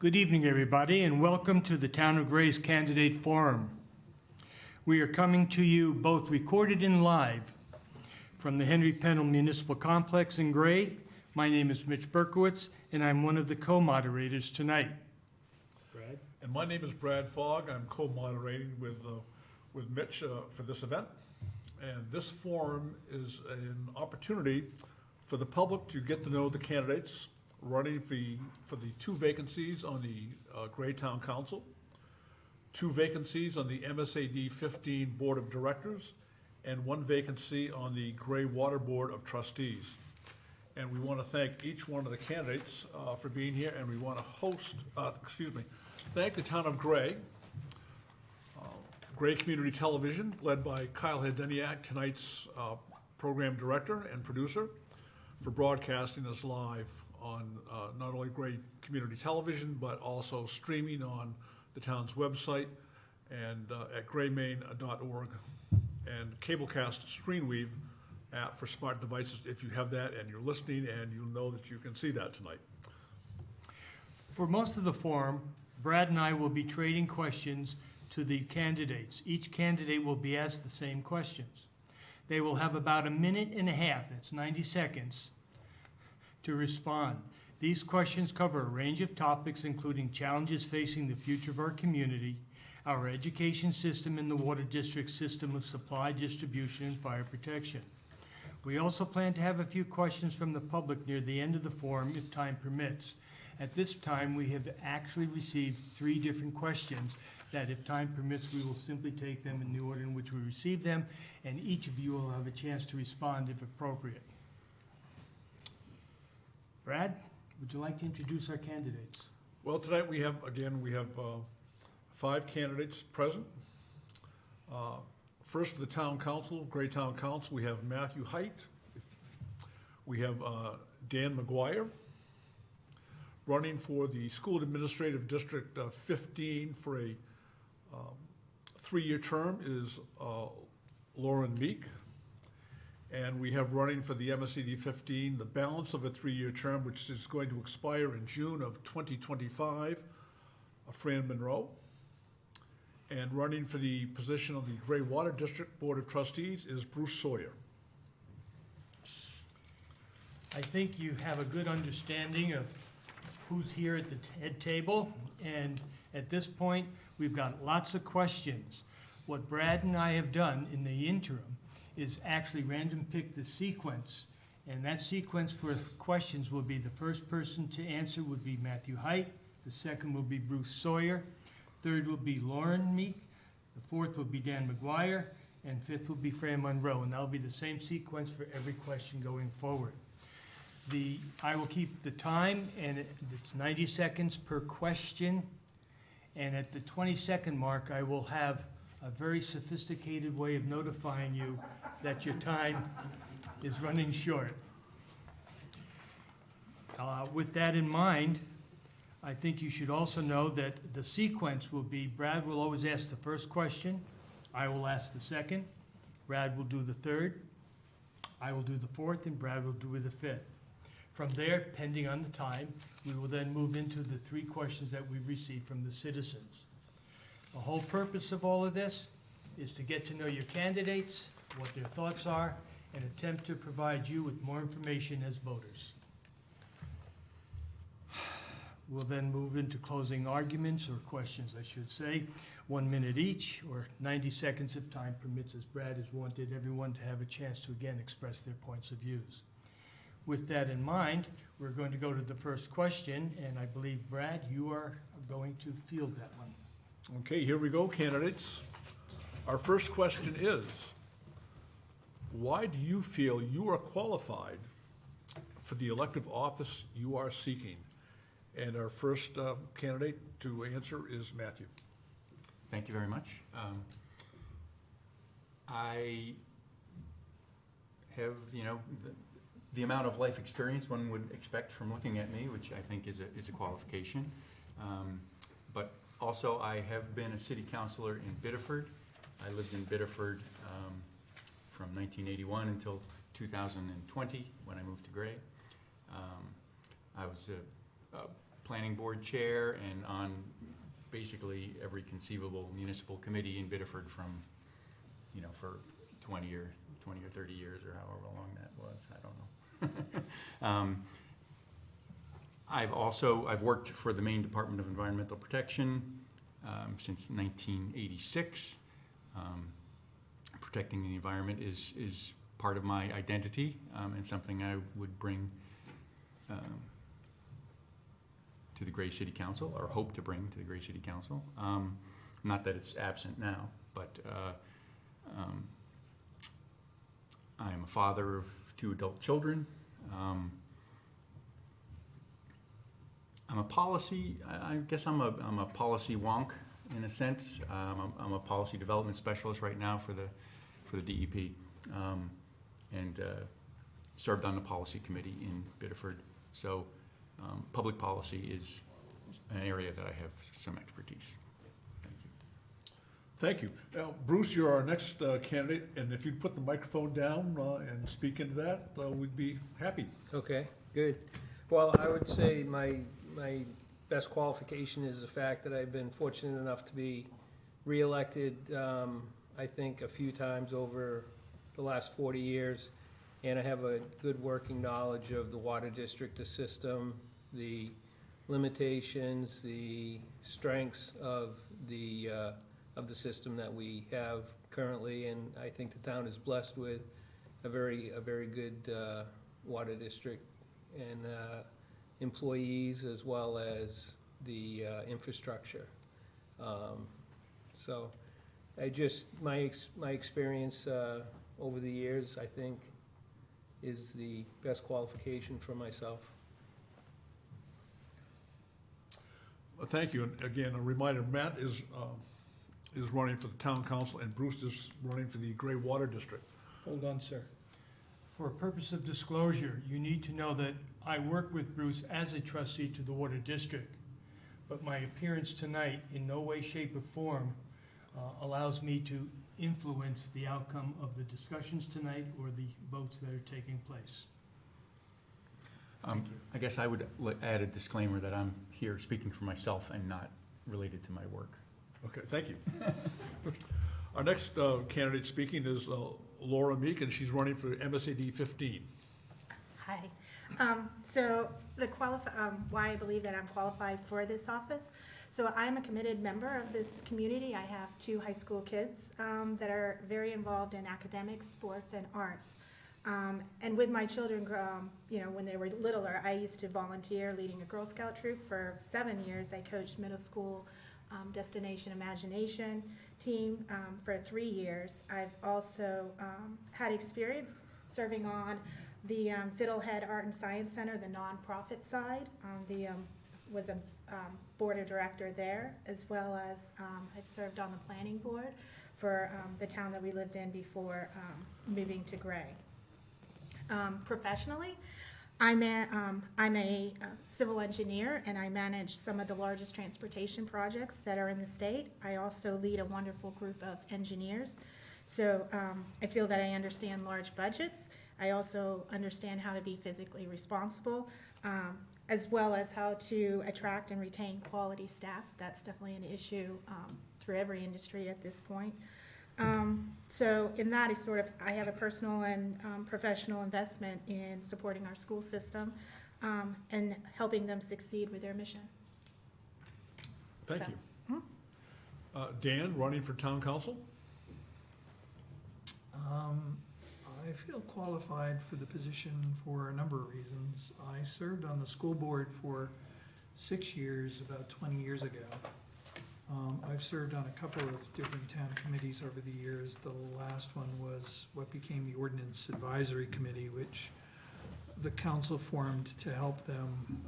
Good evening, everybody, and welcome to the Town of Gray's Candidate Forum. We are coming to you both recorded and live from the Henry Pennell Municipal Complex in Gray. My name is Mitch Berkowitz, and I'm one of the co-moderators tonight. Brad? And my name is Brad Fogg. I'm co-moderating with Mitch for this event. And this forum is an opportunity for the public to get to know the candidates running for the two vacancies on the Gray Town Council, two vacancies on the MSAD 15 Board of Directors, and one vacancy on the Gray Water Board of Trustees. And we want to thank each one of the candidates for being here, and we want to thank the Town of Gray, Gray Community Television, led by Kyle Hedeniak, tonight's program director and producer, for broadcasting us live on not only Gray Community Television, but also streaming on the town's website and at graymain.org, and Cablecast Streamweave app for smart devices if you have that and you're listening, and you'll know that you can see that tonight. For most of the forum, Brad and I will be trading questions to the candidates. Each candidate will be asked the same questions. They will have about a minute and a half, that's 90 seconds, to respond. These questions cover a range of topics, including challenges facing the future of our community, our education system, and the water district system of supply, distribution, and fire protection. We also plan to have a few questions from the public near the end of the forum if time permits. At this time, we have actually received 3 different questions that, if time permits, we will simply take them in the order in which we received them, and each of you will have a chance to respond if appropriate. Brad, would you like to introduce our candidates? Well, tonight we have 5 candidates present. First, for the Town Council, Gray Town Council, we have Matthew Hight. We have Dan Maguire. Running for the School Administrative District 15 for a 3-year term is Lauren Meek. And we have running for the MSAD 15, the balance of a 3-year term, which is going to expire in June of 2025, Fran Monroe. And running for the position on the Gray Water District Board of Trustees is Bruce Sawyer. I think you have a good understanding of who's here at the head table, and at this point, we've got lots of questions. What Brad and I have done in the interim is actually random pick the sequence, and that sequence for questions will be: the first person to answer would be Matthew Hight, the second will be Bruce Sawyer, third will be Lauren Meek, the fourth will be Dan Maguire, and fifth will be Fran Monroe, and that'll be the same sequence for every question going forward. I will keep the time, and it's 90 seconds per question, and at the 20-second mark, I will have a very sophisticated way of notifying you that your time is running short. With that in mind, I think you should also know that the sequence will be: Brad will always ask the first question, I will ask the second, Brad will do the third, I will do the fourth, and Brad will do the fifth. From there, depending on the time, we will then move into the 3 questions that we've received from the citizens. The whole purpose of all of this is to get to know your candidates, what their thoughts are, and attempt to provide you with more information as voters. We'll then move into closing arguments, or questions, I should say, 1 minute each, or 90 seconds if time permits, as Brad has wanted everyone to have a chance to again express their points of views. With that in mind, we're going to go to the first question, and I believe, Brad, you are going to field that one. Okay, here we go, candidates. Our first question is: why do you feel you are qualified for the elective office you are seeking? And our first candidate to answer is Matthew. Thank you very much. I have, the amount of life experience one would expect from looking at me, which I think is a qualification. But also, I have been a city councilor in Biddeford. I lived in Biddeford from 1981 until 2020, when I moved to Gray. I was planning board chair and on basically every conceivable municipal committee in Biddeford from, for 20 or 30 years or however long that was, I don't know. I've worked for the Maine Department of Environmental Protection since 1986. Protecting the environment is part of my identity and something I would bring to the Gray City Council, or hope to bring to the Gray City Council. Not that it's absent now, but I am a father of 2 adult children. I'm a policy, I guess I'm a policy wonk in a sense. I'm a policy development specialist right now for the DEP, and served on the policy committee in Biddeford. So public policy is an area that I have some expertise. Thank you. Thank you. Now, Bruce, you're our next candidate, and if you'd put the microphone down and speak into that, we'd be happy. Okay, good. Well, I would say my best qualification is the fact that I've been fortunate enough to be reelected, I think, a few times over the last 40 years. And I have a good working knowledge of the water district, the system, the limitations, the strengths of the system that we have currently. And I think the town is blessed with a very good water district and employees, as well as the infrastructure. So my experience over the years, I think, is the best qualification for myself. Thank you. And again, a reminder, Matt is running for the town council, and Bruce is running for the Gray Water District. Hold on, sir. For a purpose of disclosure, you need to know that I work with Bruce as a trustee to the Water District, but my appearance tonight in no way, shape, or form allows me to influence the outcome of the discussions tonight or the votes that are taking place. I guess I would add a disclaimer that I'm here speaking for myself and not related to my work. Okay, thank you. Our next candidate speaking is Laura Meek, and she's running for MSAD 15. Hi. So why I believe that I'm qualified for this office. So I'm a committed member of this community. I have 2 high school kids that are very involved in academics, sports, and arts. And with my children, when they were littler, I used to volunteer leading a Girl Scout troop for 7 years. I coached middle school Destination Imagination team for 3 years. I've also had experience serving on the Fiddlehead Art and Science Center, the nonprofit side. Was a board of director there, as well as I've served on the planning board for the town that we lived in before moving to Gray. Professionally, I'm a civil engineer, and I manage some of the largest transportation projects that are in the state. I also lead a wonderful group of engineers. So I feel that I understand large budgets. I also understand how to be physically responsible, as well as how to attract and retain quality staff. That's definitely an issue through every industry at this point. So in that, I have a personal and professional investment in supporting our school system and helping them succeed with their mission. Thank you. Dan, running for town council? I feel qualified for the position for a number of reasons. I served on the school board for 6 years, about 20 years ago. I've served on a couple of different town committees over the years. The last one was what became the Ordinance Advisory Committee, which the council formed to help them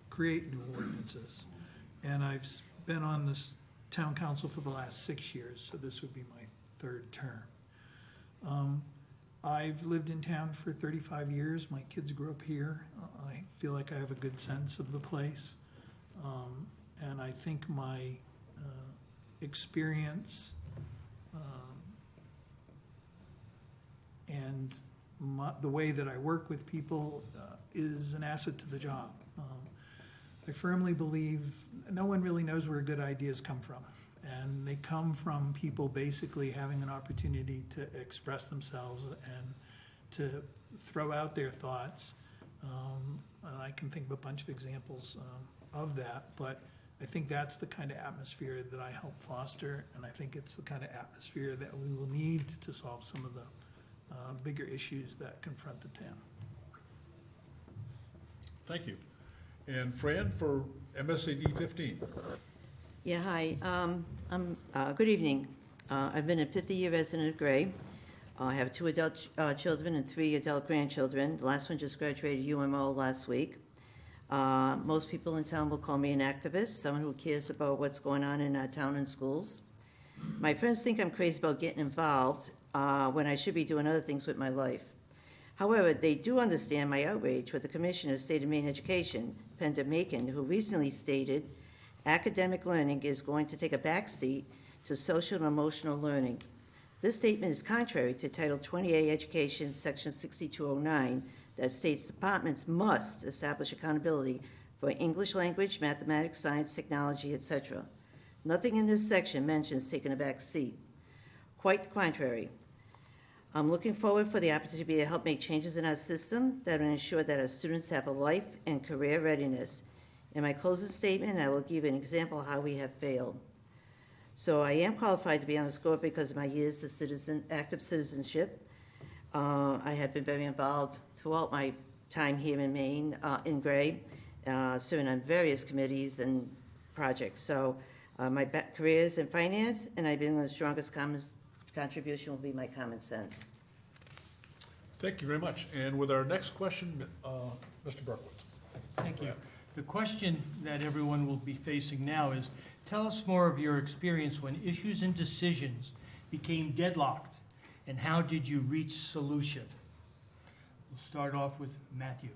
create new ordinances. And I've been on this town council for the last 6 years, so this would be my 3rd term. I've lived in town for 35 years. My kids grew up here. I feel like I have a good sense of the place. And I think my experience and the way that I work with people is an asset to the job. I firmly believe no one really knows where good ideas come from. And they come from people basically having an opportunity to express themselves and to throw out their thoughts. And I can think of a bunch of examples of that, but I think that's the kind of atmosphere that I help foster, and I think it's the kind of atmosphere that we will need to solve some of the bigger issues that confront the town. Thank you. And Fran for MSAD 15. Yeah, hi. Good evening. I've been a 50-year resident of Gray. I have 2 adult children and 3 adult grandchildren. The last one just graduated UMO last week. Most people in town will call me an activist, someone who cares about what's going on in our town and schools. My friends think I'm crazy about getting involved when I should be doing other things with my life. However, they do understand my outrage with the Commissioner of State of Maine Education, Pender Macon, who recently stated academic learning is going to take a backseat to social and emotional learning. This statement is contrary to Title 20A Education, Section 6209, that states departments must establish accountability for English language, mathematics, science, technology, etc. Nothing in this section mentions taking a back seat. Quite the contrary. I'm looking forward for the opportunity to help make changes in our system that will ensure that our students have a life and career readiness. In my closing statement, I will give an example of how we have failed. So I am qualified to be on the school because of my years of active citizenship. I have been very involved throughout my time here in Maine, in Gray, serving on various committees and projects. So my career is in finance, and I believe the strongest contribution will be my common sense. Thank you very much. And with our next question, Mr. Berkowitz. Thank you. The question that everyone will be facing now is, tell us more of your experience when issues and decisions became deadlocked, and how did you reach solution? We'll start off with Matthew.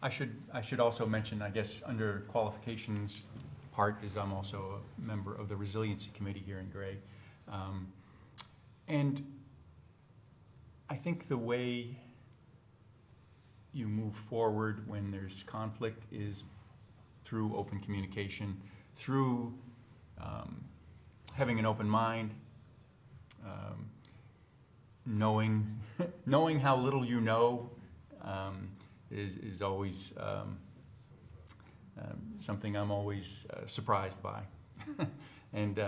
I should also mention, I guess, under qualifications part is I'm also a member of the Resiliency Committee here in Gray. And I think the way you move forward when there's conflict is through open communication, through having an open mind, knowing how little you know is always something I'm always surprised by. And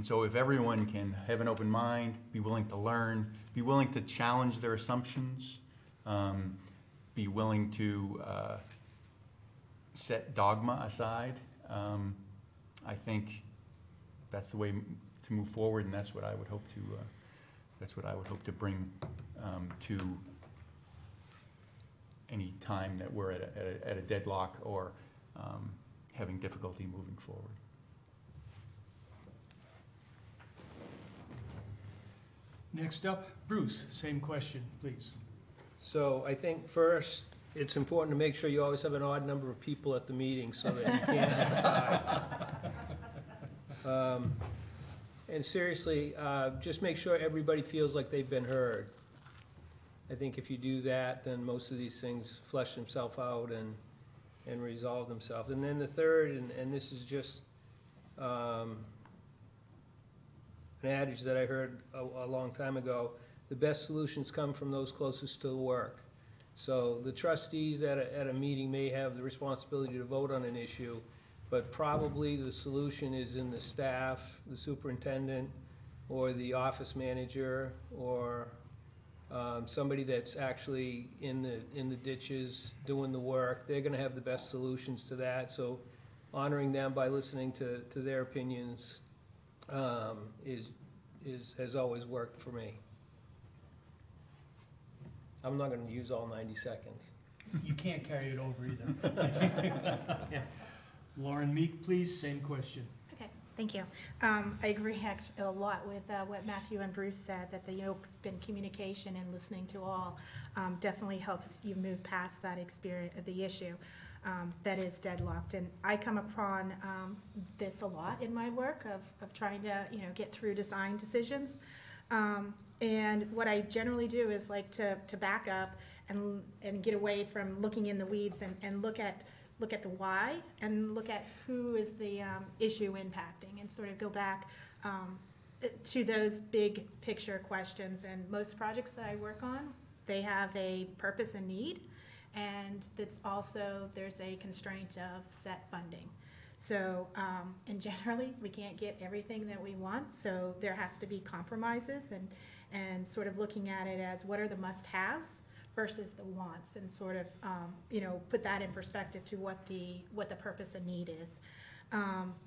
so if everyone can have an open mind, be willing to learn, be willing to challenge their assumptions, be willing to set dogma aside, I think that's the way to move forward, and that's what I would hope to bring to any time that we're at a deadlock or having difficulty moving forward. Next up, Bruce, same question, please. So I think first, it's important to make sure you always have an odd number of people at the meeting so that you can't have a tie. And seriously, just make sure everybody feels like they've been heard. I think if you do that, then most of these things flesh themselves out and resolve themselves. And then the third, and this is just an adage that I heard a long time ago, the best solutions come from those closest to the work. So the trustees at a meeting may have the responsibility to vote on an issue, but probably the solution is in the staff, the superintendent, or the office manager, or somebody that's actually in the ditches doing the work. They're gonna have the best solutions to that, so honoring them by listening to their opinions has always worked for me. I'm not gonna use all 90 seconds. You can't carry it over either. Yeah. Lauren Meek, please, same question. Okay, thank you. I agree a lot with what Matthew and Bruce said, that the open communication and listening to all definitely helps you move past that experience, the issue that is deadlocked. And I come upon this a lot in my work of trying to, get through design decisions. And what I generally do is like to back up and get away from looking in the weeds and look at the why and look at who is the issue impacting and sort of go back to those big picture questions. And most projects that I work on, they have a purpose and need, and that's also, there's a constraint of set funding. So, and generally, we can't get everything that we want, so there has to be compromises and sort of looking at it as what are the must-haves versus the wants, and sort of, put that in perspective to what the purpose and need is.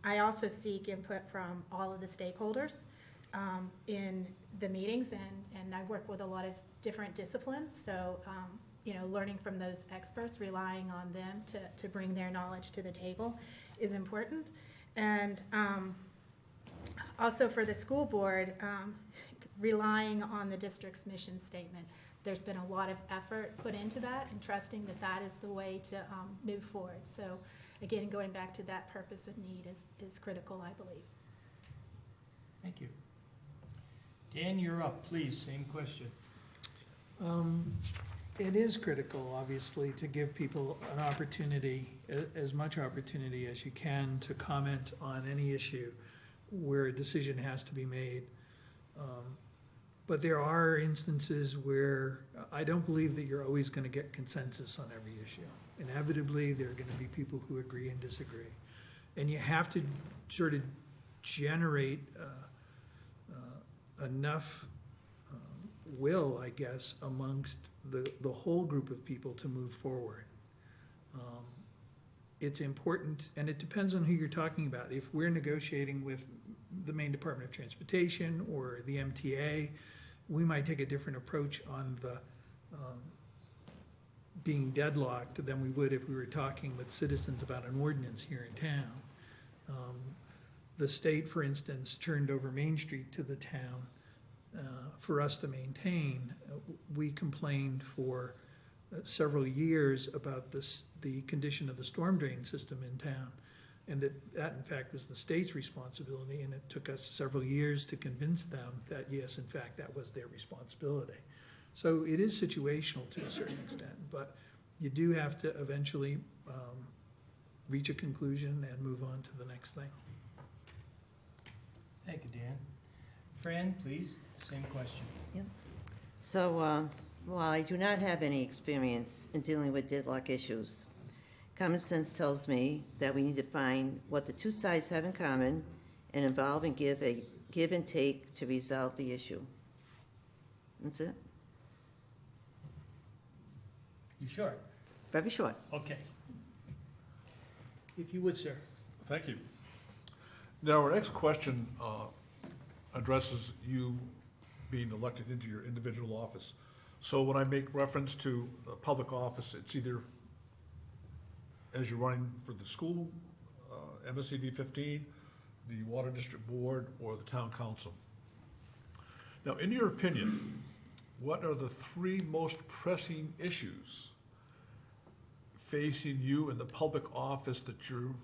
I also seek input from all of the stakeholders in the meetings, and I work with a lot of different disciplines, so, learning from those experts, relying on them to bring their knowledge to the table is important. And also for the school board, relying on the district's mission statement. There's been a lot of effort put into that and trusting that that is the way to move forward. So again, going back to that purpose and need is critical, I believe. Thank you. Dan, you're up, please, same question. It is critical, obviously, to give people an opportunity, as much opportunity as you can, to comment on any issue where a decision has to be made. But there are instances where I don't believe that you're always going to get consensus on every issue. Inevitably, there are going to be people who agree and disagree. And you have to sort of generate enough will, I guess, amongst the whole group of people to move forward. It's important, and it depends on who you're talking about. If we're negotiating with the Maine Department of Transportation or the MTA, we might take a different approach on the being deadlocked than we would if we were talking with citizens about an ordinance here in town. The state, for instance, turned over Main Street to the town for us to maintain. We complained for several years about the condition of the storm drain system in town, and that in fact was the state's responsibility, and it took us several years to convince them that yes, in fact, that was their responsibility. So it is situational to a certain extent, but you do have to eventually reach a conclusion and move on to the next thing. Thank you, Dan. Fran, please, same question. So, while I do not have any experience in dealing with deadlock issues, common sense tells me that we need to find what the two sides have in common and involve and give and take to resolve the issue. That's it. You sure? Very short. Okay. If you would, sir. Thank you. Now, our next question addresses you being elected into your individual office. So when I make reference to a public office, it's either as you're running for the school, MSAD 15, the Water District Board, or the Town Council. Now, in your opinion, what are the three most pressing issues facing you in the public office that you're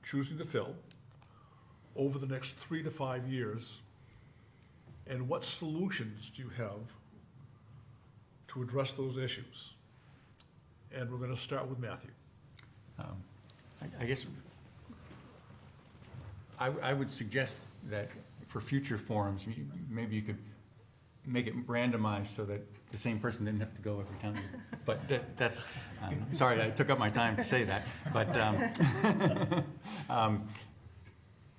choosing to fill over the next 3 to 5 years? And what solutions do you have to address those issues? And we're going to start with Matthew. I guess I would suggest that for future forums, maybe you could make it randomized so that the same person didn't have to go every time. But that's, sorry, I took up my time to say that. But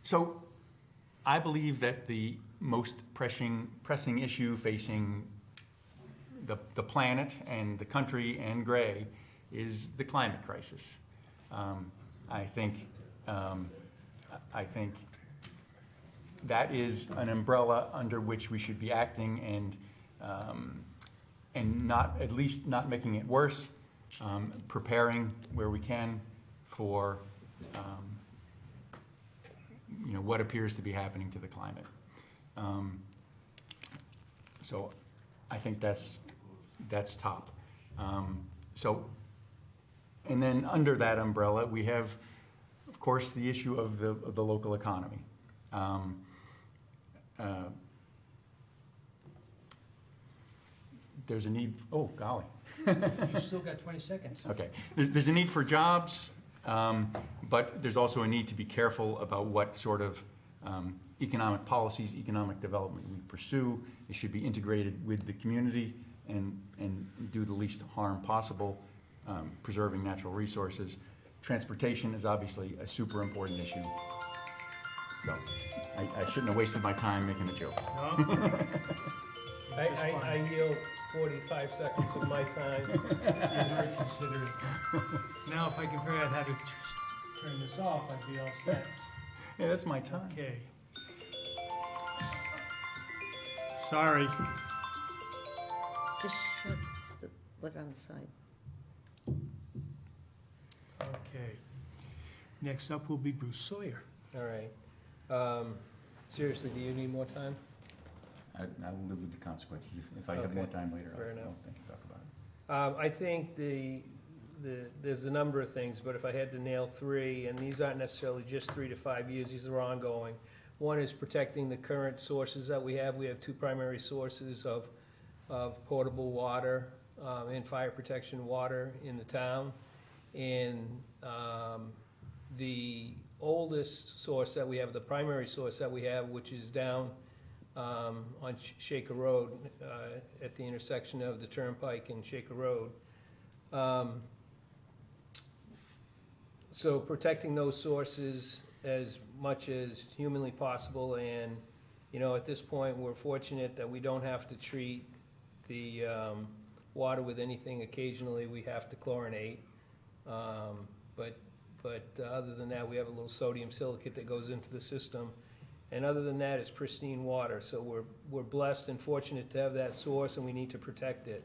so I believe that the most pressing issue facing the planet and the country and Gray is the climate crisis. I think that is an umbrella under which we should be acting and not, at least not making it worse, preparing where we can for what appears to be happening to the climate. So I think that's top. And then under that umbrella, we have, of course, the issue of the local economy. There's a need, oh golly. You still got 20 seconds. Okay, there's a need for jobs, but there's also a need to be careful about what sort of economic policies, economic development we pursue. It should be integrated with the community and do the least harm possible, preserving natural resources. Transportation is obviously a super important issue. So I shouldn't have wasted my time making a joke. No? I yield 45 seconds of my time. You're very considerate. Now, if I can figure out how to turn this off, I'd be all set. Yeah, that's my time. Okay. Sorry. Just shut the lever on the side. Okay. Next up will be Bruce Sawyer. All right. Seriously, do you need more time? I will live with the consequences. If I have Okay. more time later, Fair I'll enough. think and talk about it. I think there's a number of things, but if I had to nail three, and these aren't necessarily just 3 to 5 years, these are ongoing. One is protecting the current sources that we have. We have two primary sources of potable water and fire protection water in the town. And the oldest source that we have, the primary source that we have, which is down on Shaker Road, at the intersection of the Turnpike and Shaker Road. So protecting those sources as much as humanly possible, and, you know, at this point, we're fortunate that we don't have to treat the water with anything. Occasionally, we have to chlorinate, but other than that, we have a little sodium silicate that goes into the system. And other than that, it's pristine water. So we're blessed and fortunate to have that source, and we need to protect it.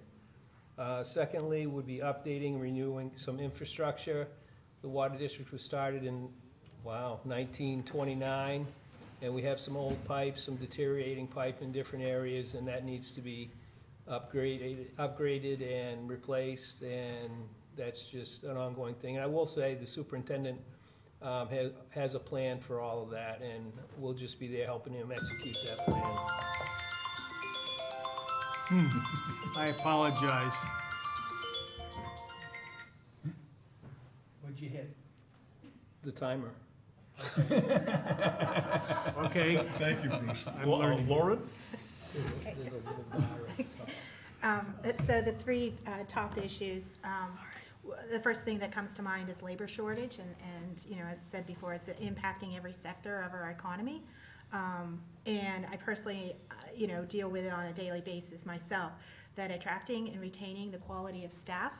Secondly, would be updating and renewing some infrastructure. The water district was started in, 1929, and we have some old pipes, some deteriorating pipe in different areas, and that needs to be upgraded and replaced, and that's just an ongoing thing. And I will say, the superintendent has a plan for all of that, and we'll just be there helping him execute that plan. I apologize. What'd you hit? The timer. Okay, Thank you, Bruce. I'm learning. Lauren? There's a little bar at the top. So the three top issues, the first thing that comes to mind is labor shortage, and, you know, as I said before, it's impacting every sector of our economy. And I personally, you know, deal with it on a daily basis myself, that attracting and retaining the quality of staff,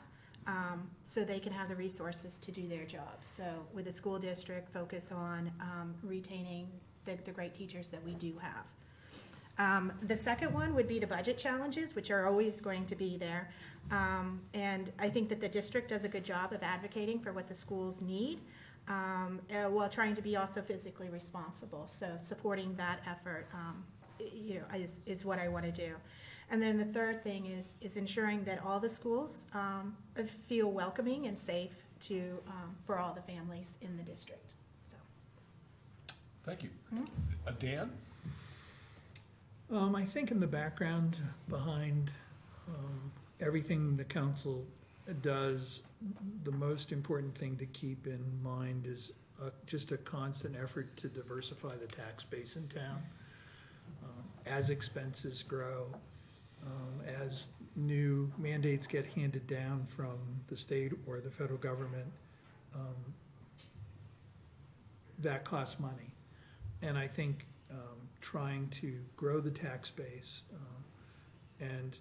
so they can have the resources to do their jobs. So with the school district, focus on retaining the great teachers that we do have. The second one would be the budget challenges, which are always going to be there. And I think that the district does a good job of advocating for what the schools need, while trying to be also physically responsible. So supporting that effort, you know, is what I want to do. And then the third thing is ensuring that all the schools feel welcoming and safe for all the families in the district. So. Thank you. Dan? I think in the background behind everything the council does, the most important thing to keep in mind is just a constant effort to diversify the tax base in town. As expenses grow, as new mandates get handed down from the state or the federal government, that costs money. And I think trying to grow the tax base and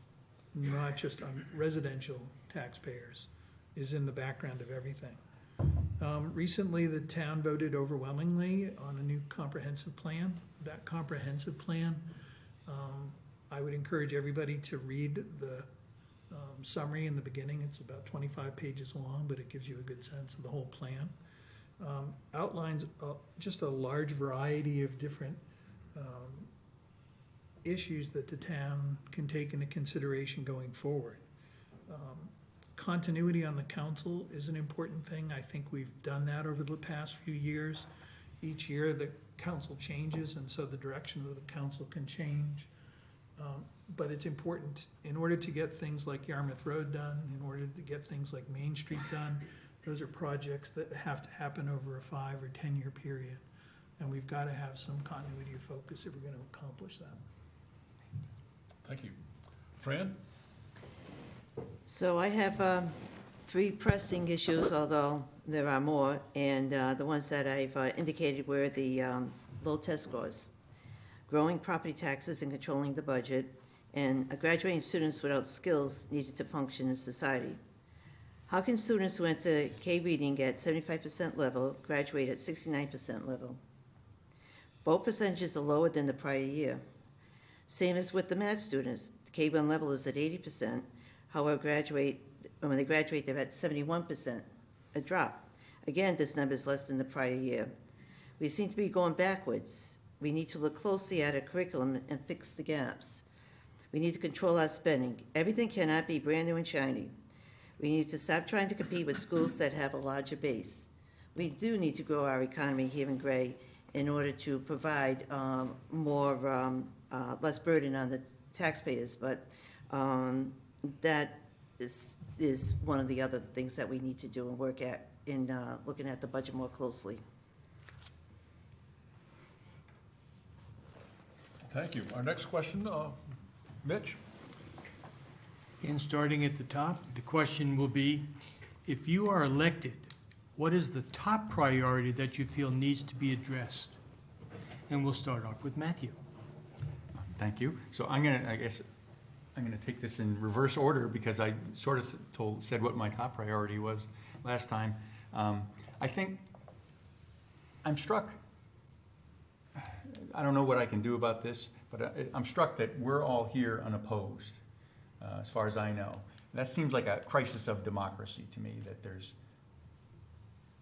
not just on residential taxpayers is in the background of everything. Recently, the town voted overwhelmingly on a new comprehensive plan. That comprehensive plan, I would encourage everybody to read the summary in the beginning. It's about 25 pages long, but it gives you a good sense of the whole plan. Outlines just a large variety of different issues that the town can take into consideration going forward. Continuity on the council is an important thing. I think we've done that over the past few years. Each year, the council changes, and so the direction of the council can change. But it's important, in order to get things like Yarmouth Road done, in order to get things like Main Street done, those are projects that have to happen over a 5 or 10-year period. And we've got to have some continuity of focus if we're going to accomplish that. Thank you. Fran? So I have 3 pressing issues, although there are more, and the ones that I've indicated were the low test scores, growing property taxes and controlling the budget, and graduating students without skills needed to function in society. How can students who enter K reading at 75% level graduate at 69% level? Both percentages are lower than the prior year. Same as with the math students. The K1 level is at 80%. However, when they graduate, they're at 71%, a drop. Again, this number is less than the prior year. We seem to be going backwards. We need to look closely at our curriculum and fix the gaps. We need to control our spending. Everything cannot be brand new and shiny. We need to stop trying to compete with schools that have a larger base. We do need to grow our economy here in Gray in order to provide less burden on the taxpayers, but that is one of the other things that we need to do and work at in looking at the budget more closely. Thank you. Our next question, Mitch? And starting at the top, the question will be, if you are elected, what is the top priority that you feel needs to be addressed? And we'll start off with Matthew. Thank you. So I guess I'm gonna take this in reverse order because I sort of said what my top priority was last time. I think I'm struck. I don't know what I can do about this, but I'm struck that we're all here unopposed, as far as I know. That seems like a crisis of democracy to me, that there's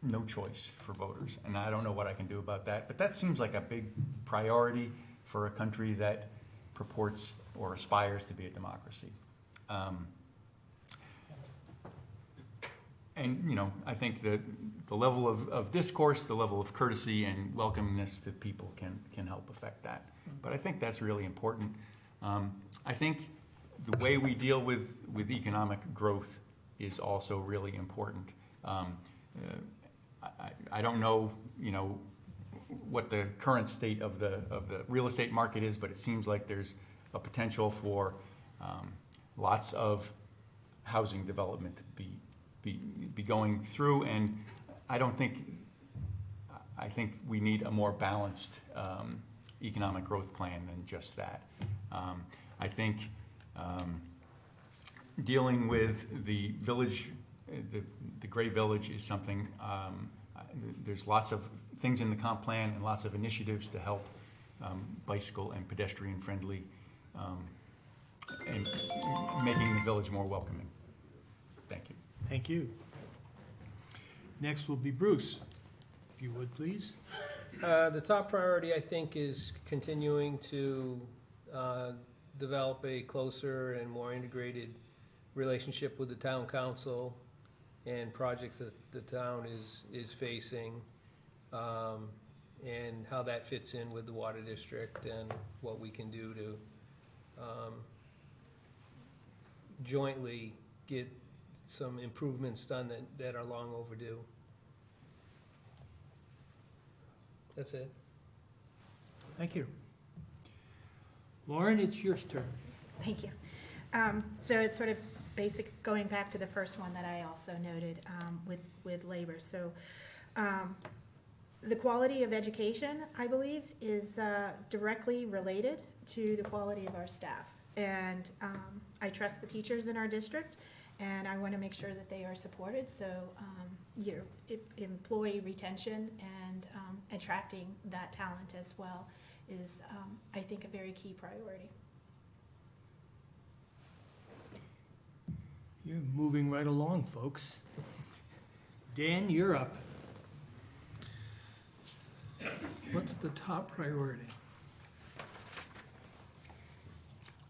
no choice for voters, and I don't know what I can do about that, but that seems like a big priority for a country that purports or aspires to be a democracy. And, you know, I think that the level of discourse, the level of courtesy and welcomingness to people can help affect that. But I think that's really important. I think the way we deal with economic growth is also really important. I don't know, you know, what the current state of the real estate market is, but it seems like there's a potential for lots of housing development to be going through, and I think we need a more balanced economic growth plan than just that. I think dealing with the village, the Gray Village is something, there's lots of things in the comp plan and lots of initiatives to help bicycle and pedestrian friendly and making the village more welcoming. Thank you. Thank you. Next will be Bruce, if you would, please. The top priority, I think, is continuing to develop a closer and more integrated relationship with the town council and projects that the town is facing, and how that fits in with the water district and what we can do to jointly get some improvements done that are long overdue. That's it. Thank you. Lauren, it's your turn. Thank you. So it's sort of basic, going back to the first one that I also noted with labor. So the quality of education, I believe, is directly related to the quality of our staff. And I trust the teachers in our district, and I want to make sure that they are supported. So employee retention and attracting that talent as well is, I think, a very key priority. You're moving right along, folks. Dan, you're up. What's the top priority?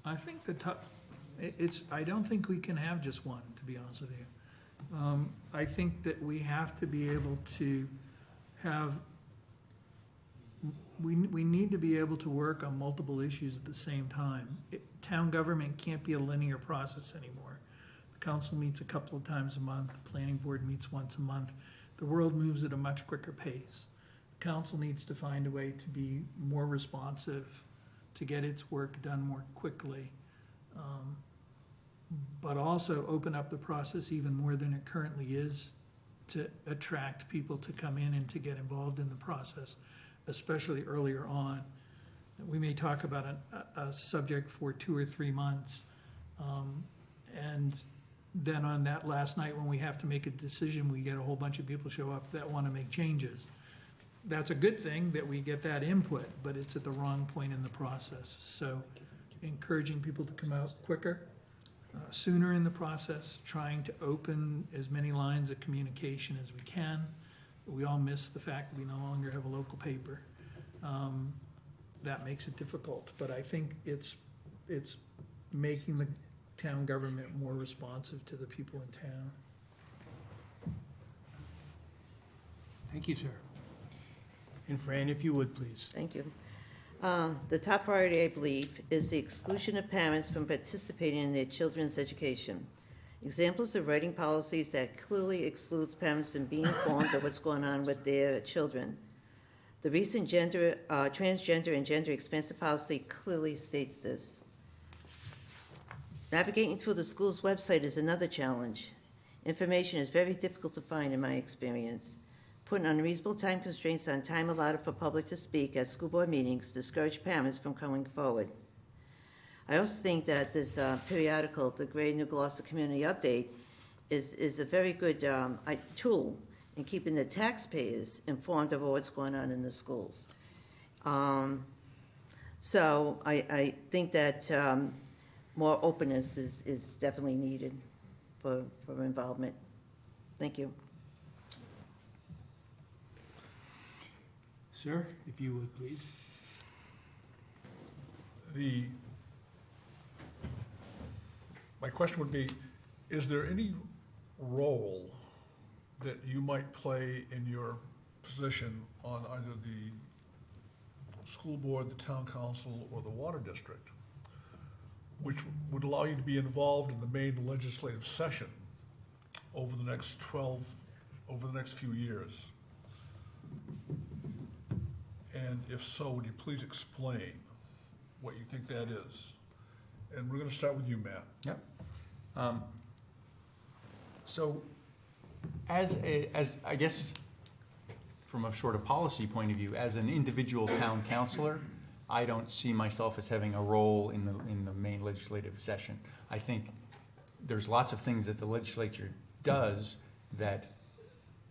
I think the top, I don't think we can have just one, to be honest with you. I think that we have to be able to have, we need to be able to work on multiple issues at the same time. town government can't be a linear process anymore. The council meets a couple of times a month, the planning board meets once a month. The world moves at a much quicker pace. The council needs to find a way to be more responsive, to get its work done more quickly, but also open up the process even more than it currently is to attract people to come in and to get involved in the process, especially earlier on. We may talk about a subject for 2 or 3 months, and then on that last night when we have to make a decision, we get a whole bunch of people show up that want to make changes. That's a good thing that we get that input, but it's at the wrong point in the process. So encouraging people to come out quicker, sooner in the process, trying to open as many lines of communication as we can. We all miss the fact that we no longer have a local paper. That makes it difficult, but I think it's making the town government more responsive to the people in town. Thank you, sir. And Fran, if you would, please. Thank you. The top priority, I believe, is the exclusion of parents from participating in their children's education. Examples of writing policies that clearly excludes parents from being informed of what's going on with their children. The recent transgender and gender expansive policy clearly states this. Navigating through the school's website is another challenge. Information is very difficult to find in my experience. Putting unreasonable time constraints on time allotted for public to speak at school board meetings discourage parents from coming forward. I also think that this periodical, the Greater New Gloucester Community Update, is a very good tool in keeping the taxpayers informed of what's going on in the schools. So I think that more openness is definitely needed for involvement. Thank you. Sir, if you would, please. My question would be, is there any role that you might play in your position on either the school board, the town council, or the water district, which would allow you to be involved in the main legislative session over the next few years? And if so, would you please explain what you think that is? And we're gonna start with you, Matt. Yep. So, as I guess, from a sort of policy point of view, as an individual town councilor, I don't see myself as having a role in the main legislative session. I think there's lots of things that the legislature does that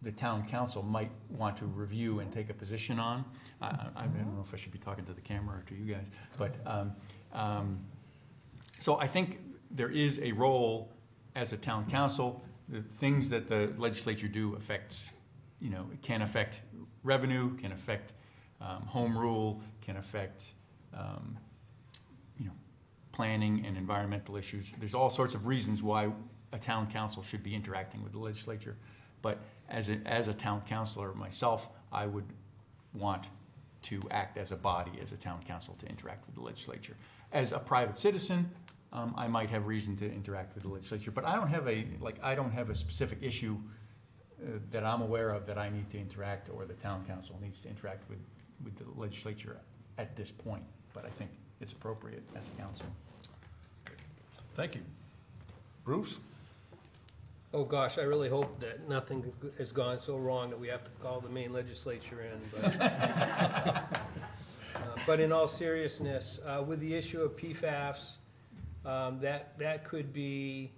the town council might want to review and take a position on. I don't know if I should be talking to the camera or to you guys, but so I think there is a role as a town council. The things that the legislature do affects, it can affect revenue, can affect home rule, can affect planning and environmental issues. There's all sorts of reasons why a town council should be interacting with the legislature. But as a town councilor myself, I would want to act as a body, as a town council, to interact with the legislature. As a private citizen, I might have reason to interact with the legislature, but I don't have a specific issue that I'm aware of that I need to interact, or the town council needs to interact with the legislature at this point. But I think it's appropriate as a council. Thank you. Bruce? Oh, gosh, I really hope that nothing has gone so wrong that we have to call the main legislature in, but in all seriousness, with the issue of PFAS, that could be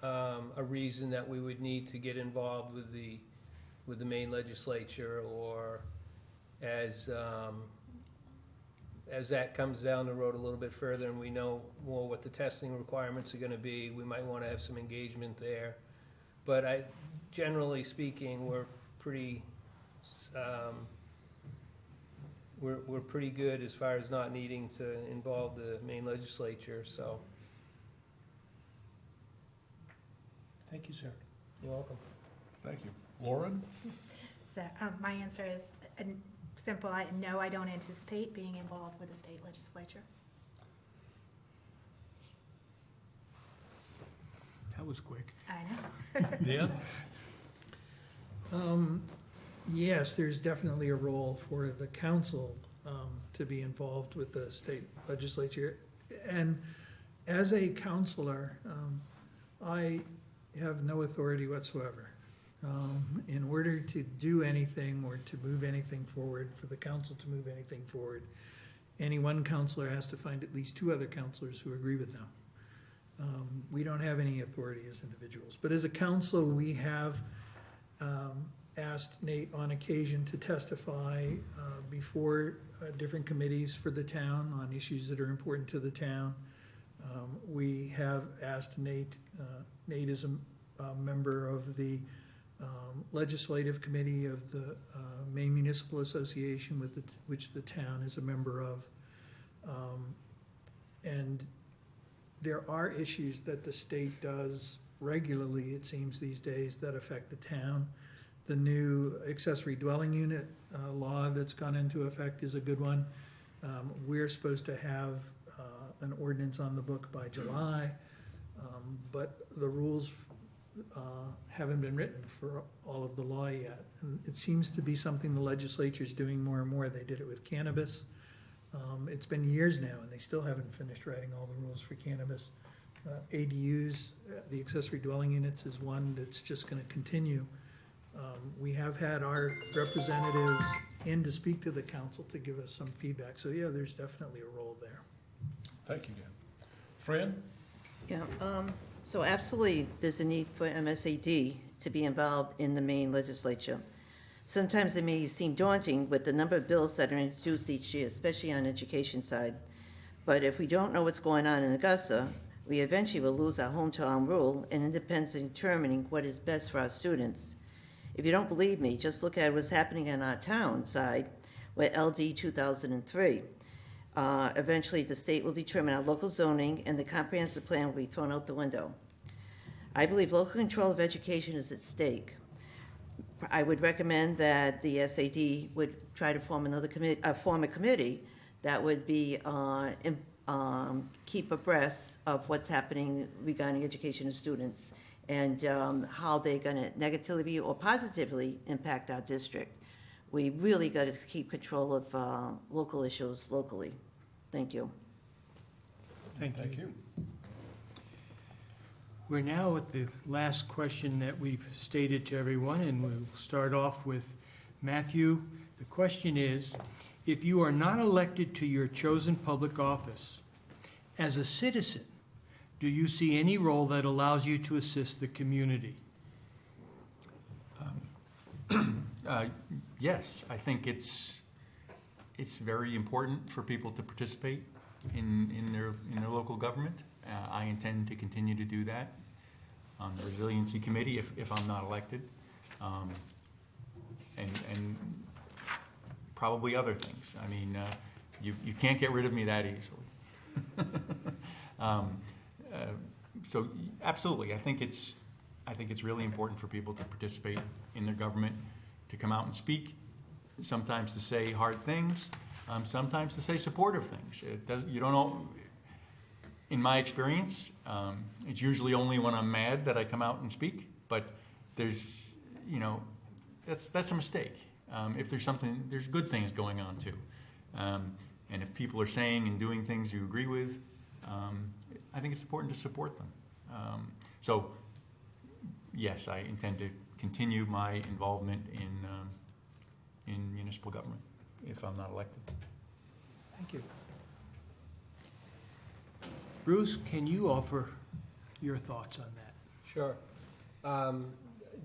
a reason that we would need to get involved with the main legislature, or as that comes down the road a little bit further and we know more what the testing requirements are gonna be, we might wanna have some engagement there. But generally speaking, we're pretty good as far as not needing to involve the main legislature, so. Thank you, sir. You're welcome. Thank you. Lauren? So my answer is simple. No, I don't anticipate being involved with the state legislature. was quick. I know. Dan? Yes, there's definitely a role for the council to be involved with the state legislature. And as a counselor, I have no authority whatsoever. In order to do anything or to move anything forward, for the council to move anything forward, any one counselor has to find at least two other counselors who agree with them. We don't have any authority as individuals. But as a council, we have asked Nate on occasion to testify before different committees for the town on issues that are important to the town. We have asked Nate, Nate is a member of the legislative committee of the Maine Municipal Association, which the town is a member of. And there are issues that the state does regularly, it seems these days, that affect the town. The new accessory dwelling unit law that's gone into effect is a good one. We're supposed to have an ordinance on the book by July, but the rules haven't been written for all of the law yet. And it seems to be something the legislature's doing more and more. They did it with cannabis. It's been years now, and they still haven't finished writing all the rules for cannabis. ADUs, the accessory dwelling units, is one that's just gonna continue. We have had our representatives in to speak to the council to give us some feedback. So yeah, there's definitely a role there. Thank you, Dan. Fran? Yeah, so absolutely, there's a need for MSAD to be involved in the Maine legislature. Sometimes it may seem daunting with the number of bills that are introduced each year, especially on the education side. But if we don't know what's going on in Augusta, we eventually will lose our hometown rule and independence in determining what is best for our students. If you don't believe me, just look at what's happening on our town side with LD 2003. Eventually, the state will determine our local zoning, and the comprehensive plan will be thrown out the window. I believe local control of education is at stake. I would recommend that the SAD would try to form another committee, form a committee that would be keep abreast of what's happening regarding education of students and how they're going to negatively or positively impact our district. We really got to keep control of local issues locally. Thank you. Thank you. Thank you. We're now at the last question that we've stated to everyone, and we'll start off with Matthew. The question is, if you are not elected to your chosen public office, as a citizen, do you see any role that allows you to assist the community? Yes, I think it's very important for people to participate in their local government. I intend to continue to do that on the Resiliency Committee if I'm not elected, and probably other things. I mean, you can't get rid of me that easily. So absolutely, I think it's really important for people to participate in their government, to come out and speak, sometimes to say hard things, sometimes to say supportive things. You don't know. In my experience, it's usually only when I'm mad that I come out and speak, but there's, that's a mistake. If there's good things going on too. And if people are saying and doing things you agree with, I think it's important to support them. So, yes, I intend to continue my involvement in municipal government if I'm not elected. Thank you. Bruce, can you offer your thoughts on that? Sure.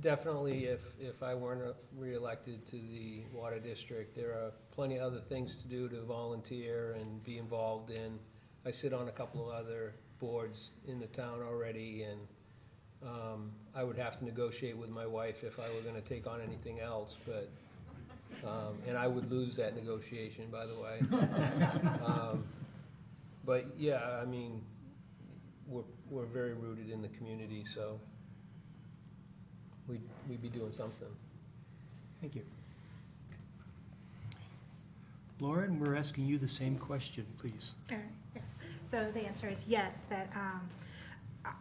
Definitely, if I weren't reelected to the water district, there are plenty of other things to do to volunteer and be involved in. I sit on a couple of other boards in the town already, and I would have to negotiate with my wife if I were gonna take on anything else, but, and I would lose that negotiation, by the way. But yeah, I mean, we're very rooted in the community, so we'd be doing something. Thank you. Lauren, we're asking you the same question, please. Yes. So the answer is yes, that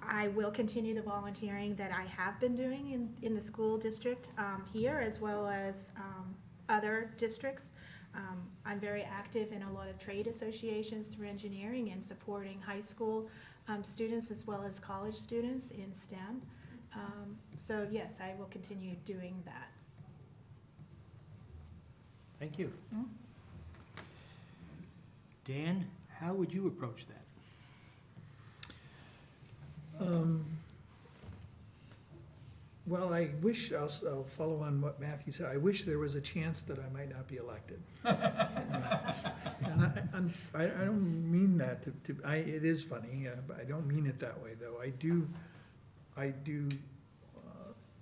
I will continue the volunteering that I have been doing in the school district here, as well as other districts. I'm very active in a lot of trade associations through engineering and supporting high school students as well as college students in STEM. So yes, I will continue doing that. Thank you. Dan, how would you approach that? Well, I wish, I'll follow on what Matthew said, I wish there was a chance that I might not be elected. And I don't mean that it is funny, but I don't mean it that way, though. I do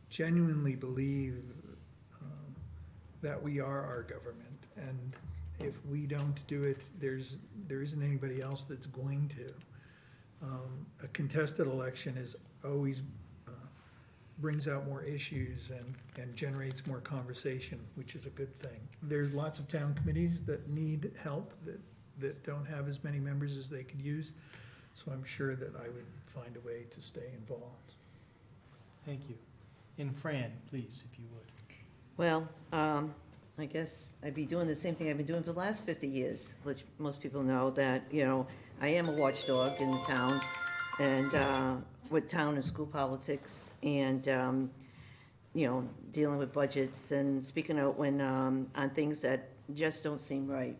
genuinely believe that we are our government, and if we don't do it, there isn't anybody else that's going to. A contested election is always brings out more issues and generates more conversation, which is a good thing. There's lots of town committees that need help, that don't have as many members as they could use, so I'm sure that I would find a way to stay involved. Thank you. And Fran, please, if you would. Well, I guess I'd be doing the same thing I've been doing for the last 50 years, which most people know that, I am a watchdog in the town, and with town and school politics, and, dealing with budgets and speaking out when, on things that just don't seem right.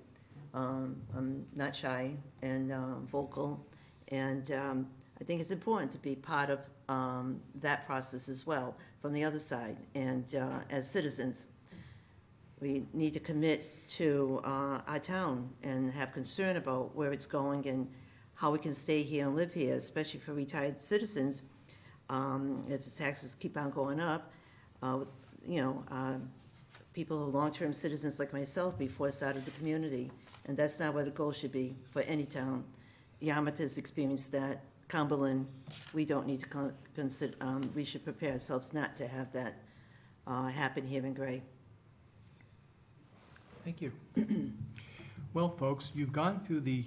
I'm not shy and vocal, and I think it's important to be part of that process as well, from the other side. And as citizens, we need to commit to our town and have concern about where it's going and how we can stay here and live here, especially for retired citizens. If the taxes keep on going up, people who are long-term citizens like myself be forced out of the community. And that's not what the goal should be for any town. Yarmouth has experienced that. Cumberland, we don't need to consider, we should prepare ourselves not to have that happen here in Gray. Thank you. Well, folks, you've gone through the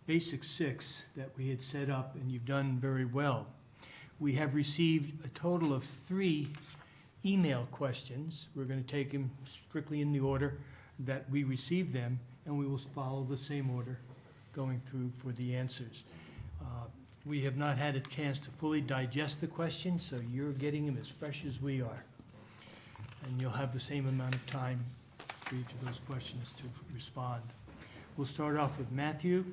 basic 6 that we had set up, and you've done very well. We have received a total of 3 email questions. We're going to take them strictly in the order that we received them, and we will follow the same order going through for the answers. We have not had a chance to fully digest the questions, so you're getting them as fresh as we are. And you'll have the same amount of time for each of those questions to respond. We'll start off with Matthew,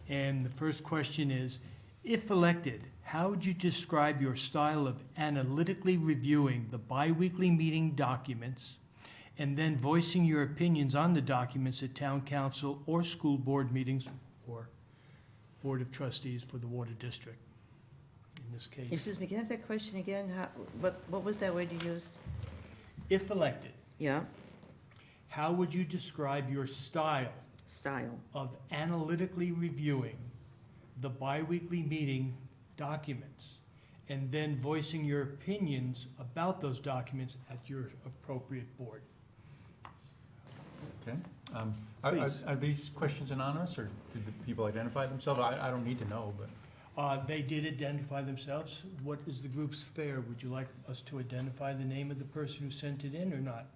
and the first question is, if elected, how would you describe your style of analytically reviewing the biweekly meeting documents and then voicing your opinions on the documents at town council or school board meetings or board of trustees for the water district, in this case? Excuse me, can I have that question again? What was that word you used? If elected, Yeah, how would you describe your style style. of analytically reviewing the biweekly meeting documents and then voicing your opinions about those documents at your appropriate board? Okay. Please. Are these questions anonymous, or did the people identify themselves? I don't need to know, but. They did identify themselves. What is the group's fare? Would you like us to identify the name of the person who sent it in or not?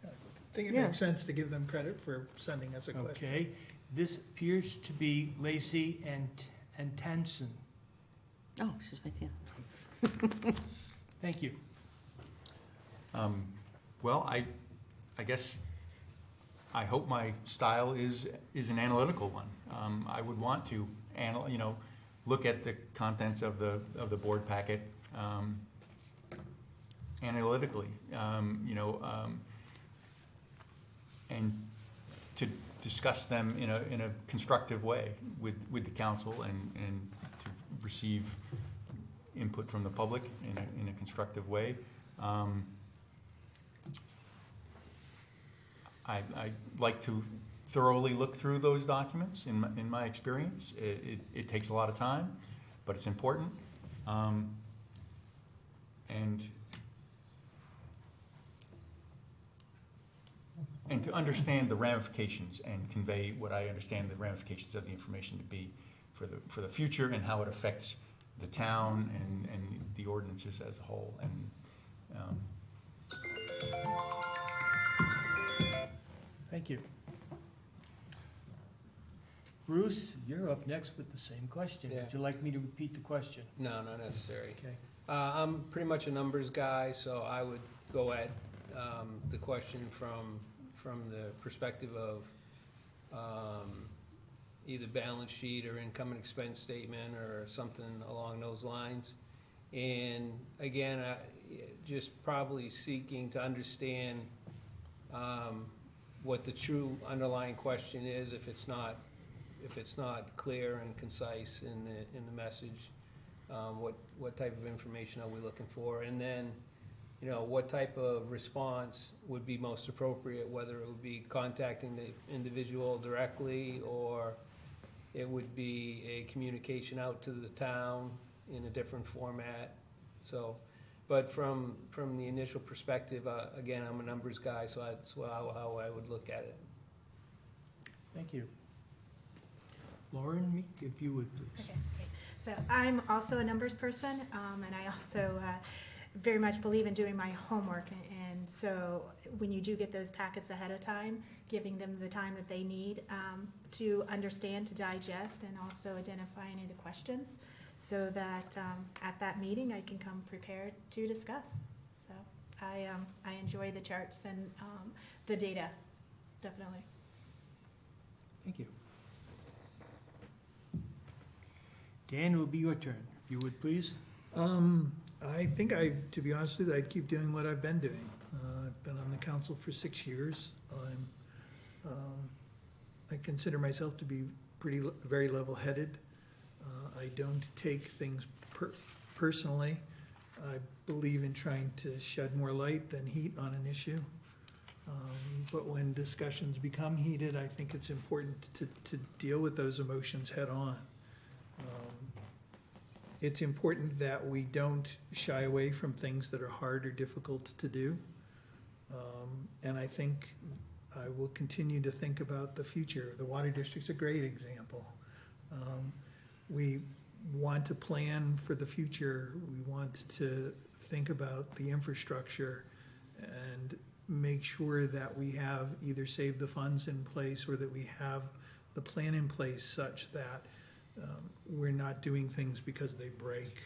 I think it Yeah. makes sense to give them credit for sending us a question. Okay, this appears to be Lacey and Tansen. Oh, she's right there. Thank you. Well, I guess, I hope my style is an analytical one. I would want to look at the contents of the board packet analytically, and to discuss them in a constructive way with the council and to receive input from the public in a constructive way. I like to thoroughly look through those documents in my experience. It takes a lot of time, but it's important. And to understand the ramifications and convey what I understand the ramifications of the information to be for the future and how it affects the town and the ordinances as a whole. And Thank you. Bruce, you're up next with the same question. Yeah. Would you like me to repeat the question? No, not necessary. Okay. I'm pretty much a numbers guy, so I would go at the question from the perspective of either balance sheet or income and expense statement or something along those lines. And again, just probably seeking to understand what the true underlying question is, if it's not clear and concise in the message. What type of information are we looking for? And then, what type of response would be most appropriate, whether it would be contacting the individual directly, or it would be a communication out to the town in a different format. So, but from the initial perspective, again, I'm a numbers guy, so that's how I would look at it. Thank you. Lauren, Meek, if you would, please. Okay, great. So I'm also a numbers person, and I also very much believe in doing my homework. And so when you do get those packets ahead of time, giving them the time that they need to understand, to digest, and also identify any of the questions, so that at that meeting I can come prepared to discuss. So I enjoy the charts and the data, definitely. Thank you. Dan, it will be your turn, if you would, please. I think to be honest with you, I'd keep doing what I've been doing. I've been on the council for 6 years. I consider myself to be very level-headed. I don't take things personally. I believe in trying to shed more light than heat on an issue. But when discussions become heated, I think it's important to deal with those emotions head-on. It's important that we don't shy away from things that are hard or difficult to do. And I think I will continue to think about the future. The Water District's a great example. We want to plan for the future. We want to think about the infrastructure and make sure that we have either saved the funds in place or that we have the plan in place such that we're not doing things because they break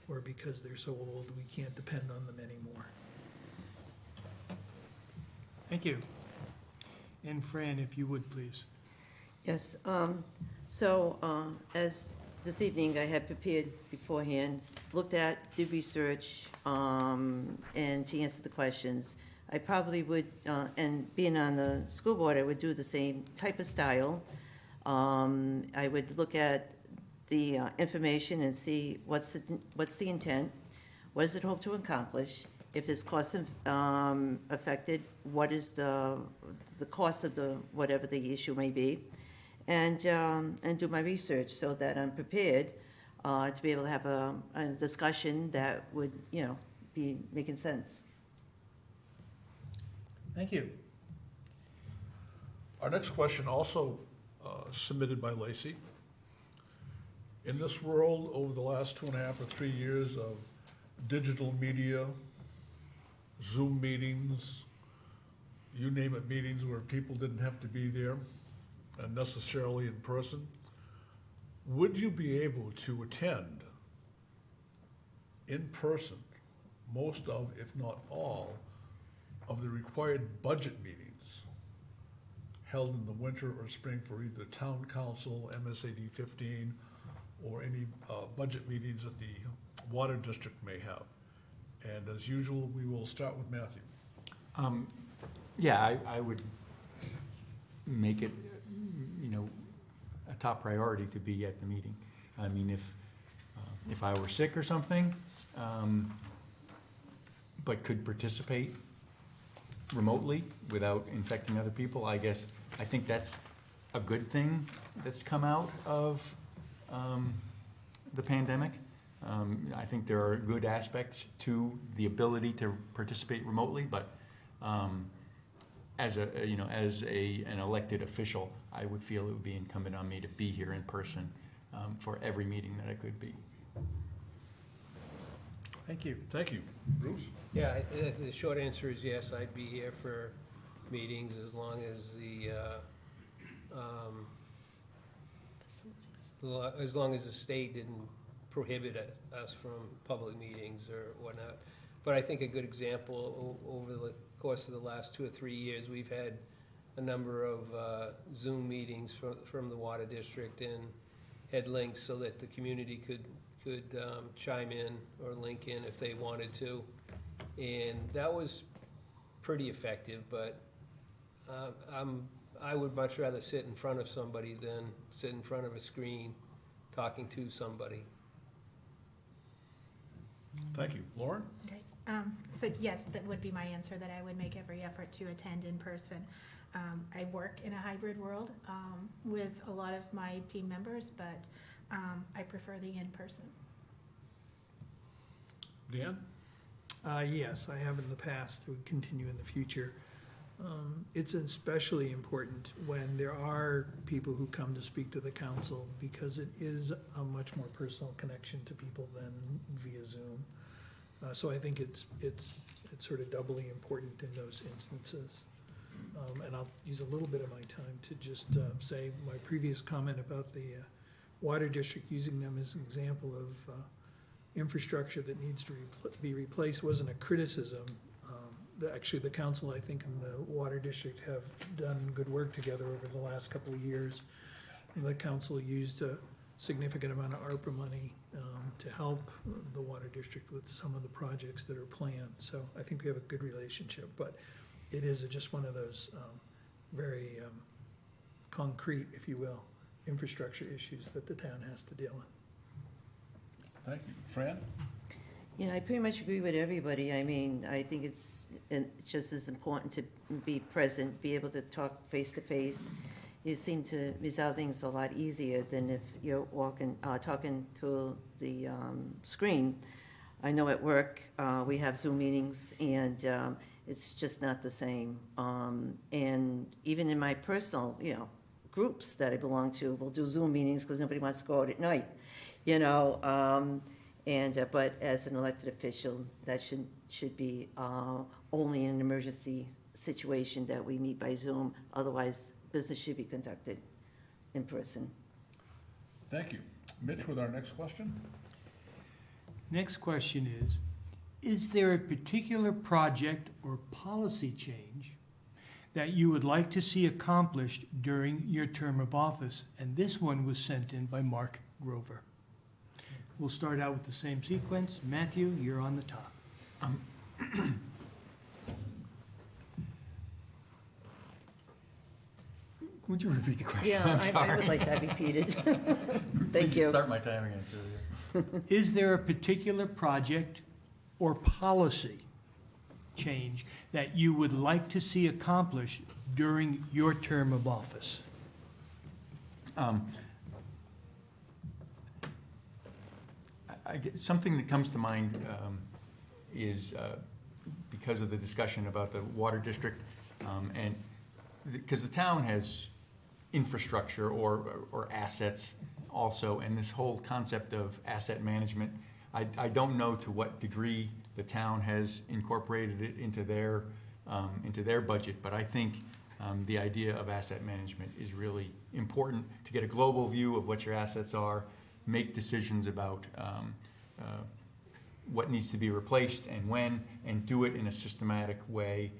or because they're so old we can't depend on them anymore. Thank you. And Fran, if you would, please. Yes, as this evening I had prepared beforehand, looked at, did research, and to answer the questions, I probably would, and being on the school board, I would do the same type of style. I would look at the information and see what's the intent, what does it hope to accomplish, if there's cost affected, what is the cost of whatever the issue may be, and do my research so that I'm prepared to be able to have a discussion that would, be making sense. Thank you. Our next question also submitted by Lacey. In this world, over the last 2.5 or 3 years of digital media, Zoom meetings, you name it, meetings where people didn't have to be there and necessarily in person, would you be able to attend in person most of, if not all, of the required budget meetings held in the winter or spring for either Town Council, MSAD 15, or any budget meetings that the Water District may have? And as usual, we will start with Matthew. Yeah, I would make it, a top priority to be at the meeting. I mean, if I were sick or something, but could participate remotely without infecting other people, I think that's a good thing that's come out of the pandemic. I think there are good aspects to the ability to participate remotely, but as an elected official, I would feel it would be incumbent on me to be here in person for every meeting that I could be. Thank you. Thank you. Bruce? Yeah, the short answer is yes, I'd be here for meetings as long as the state didn't prohibit us from public meetings or whatnot. But I think a good example, over the course of the last 2 or 3 years, we've had a number of Zoom meetings from the water district and had links so that the community could chime in or link in if they wanted to. And that was pretty effective, but I would much rather sit in front of somebody than sit in front of a screen talking to somebody. Thank you. Lauren? Okay, so yes, that would be my answer, that I would make every effort to attend in person. I work in a hybrid world with a lot of my team members, but I prefer the in-person. Dan? Yes, I have in the past, would continue in the future. It's especially important when there are people who come to speak to the council, because it is a much more personal connection to people than via Zoom. So I think it's sort of doubly important in those instances. And I'll use a little bit of my time to just say my previous comment about the water district, using them as an example of infrastructure that needs to be replaced, wasn't a criticism. Actually, the council, I think, and the water district have done good work together over the last couple of years. The council used a significant amount of ARPA money to help the water district with some of the projects that are planned. So I think we have a good relationship, but it is just one of those very concrete, if you will, infrastructure issues that the town has to deal with. Thank you. Fran? Yeah, I pretty much agree with everybody. I mean, I think it's just as important to be present, be able to talk face-to-face. You seem to resolve things a lot easier than if you're talking to the screen. I know at work, we have Zoom meetings, and it's just not the same. And even in my personal, groups that I belong to, we'll do Zoom meetings because nobody wants to go out at night, but as an elected official, that should be only in an emergency situation that we meet by Zoom. Otherwise, business should be conducted in person. Thank you. Mitch with our next question. Next question is there a particular project or policy change that you would like to see accomplished during your term of office? And this one was sent in by Mark Grover. We'll start out with the same sequence. Matthew, you're on the top. Would you repeat the question? Yeah, I'm I sorry. would like that repeated. Thank Please you. Start my time again, too. Is there a particular project or policy change that you would like to see accomplished during your term of office? Something that comes to mind is because of the discussion about the water district, and because the town has infrastructure or assets also, and this whole concept of asset management, I don't know to what degree the town has incorporated it into their budget, but I think the idea of asset management is really important to get a global view of what your assets are, make decisions about what needs to be replaced and when, and do it in a systematic way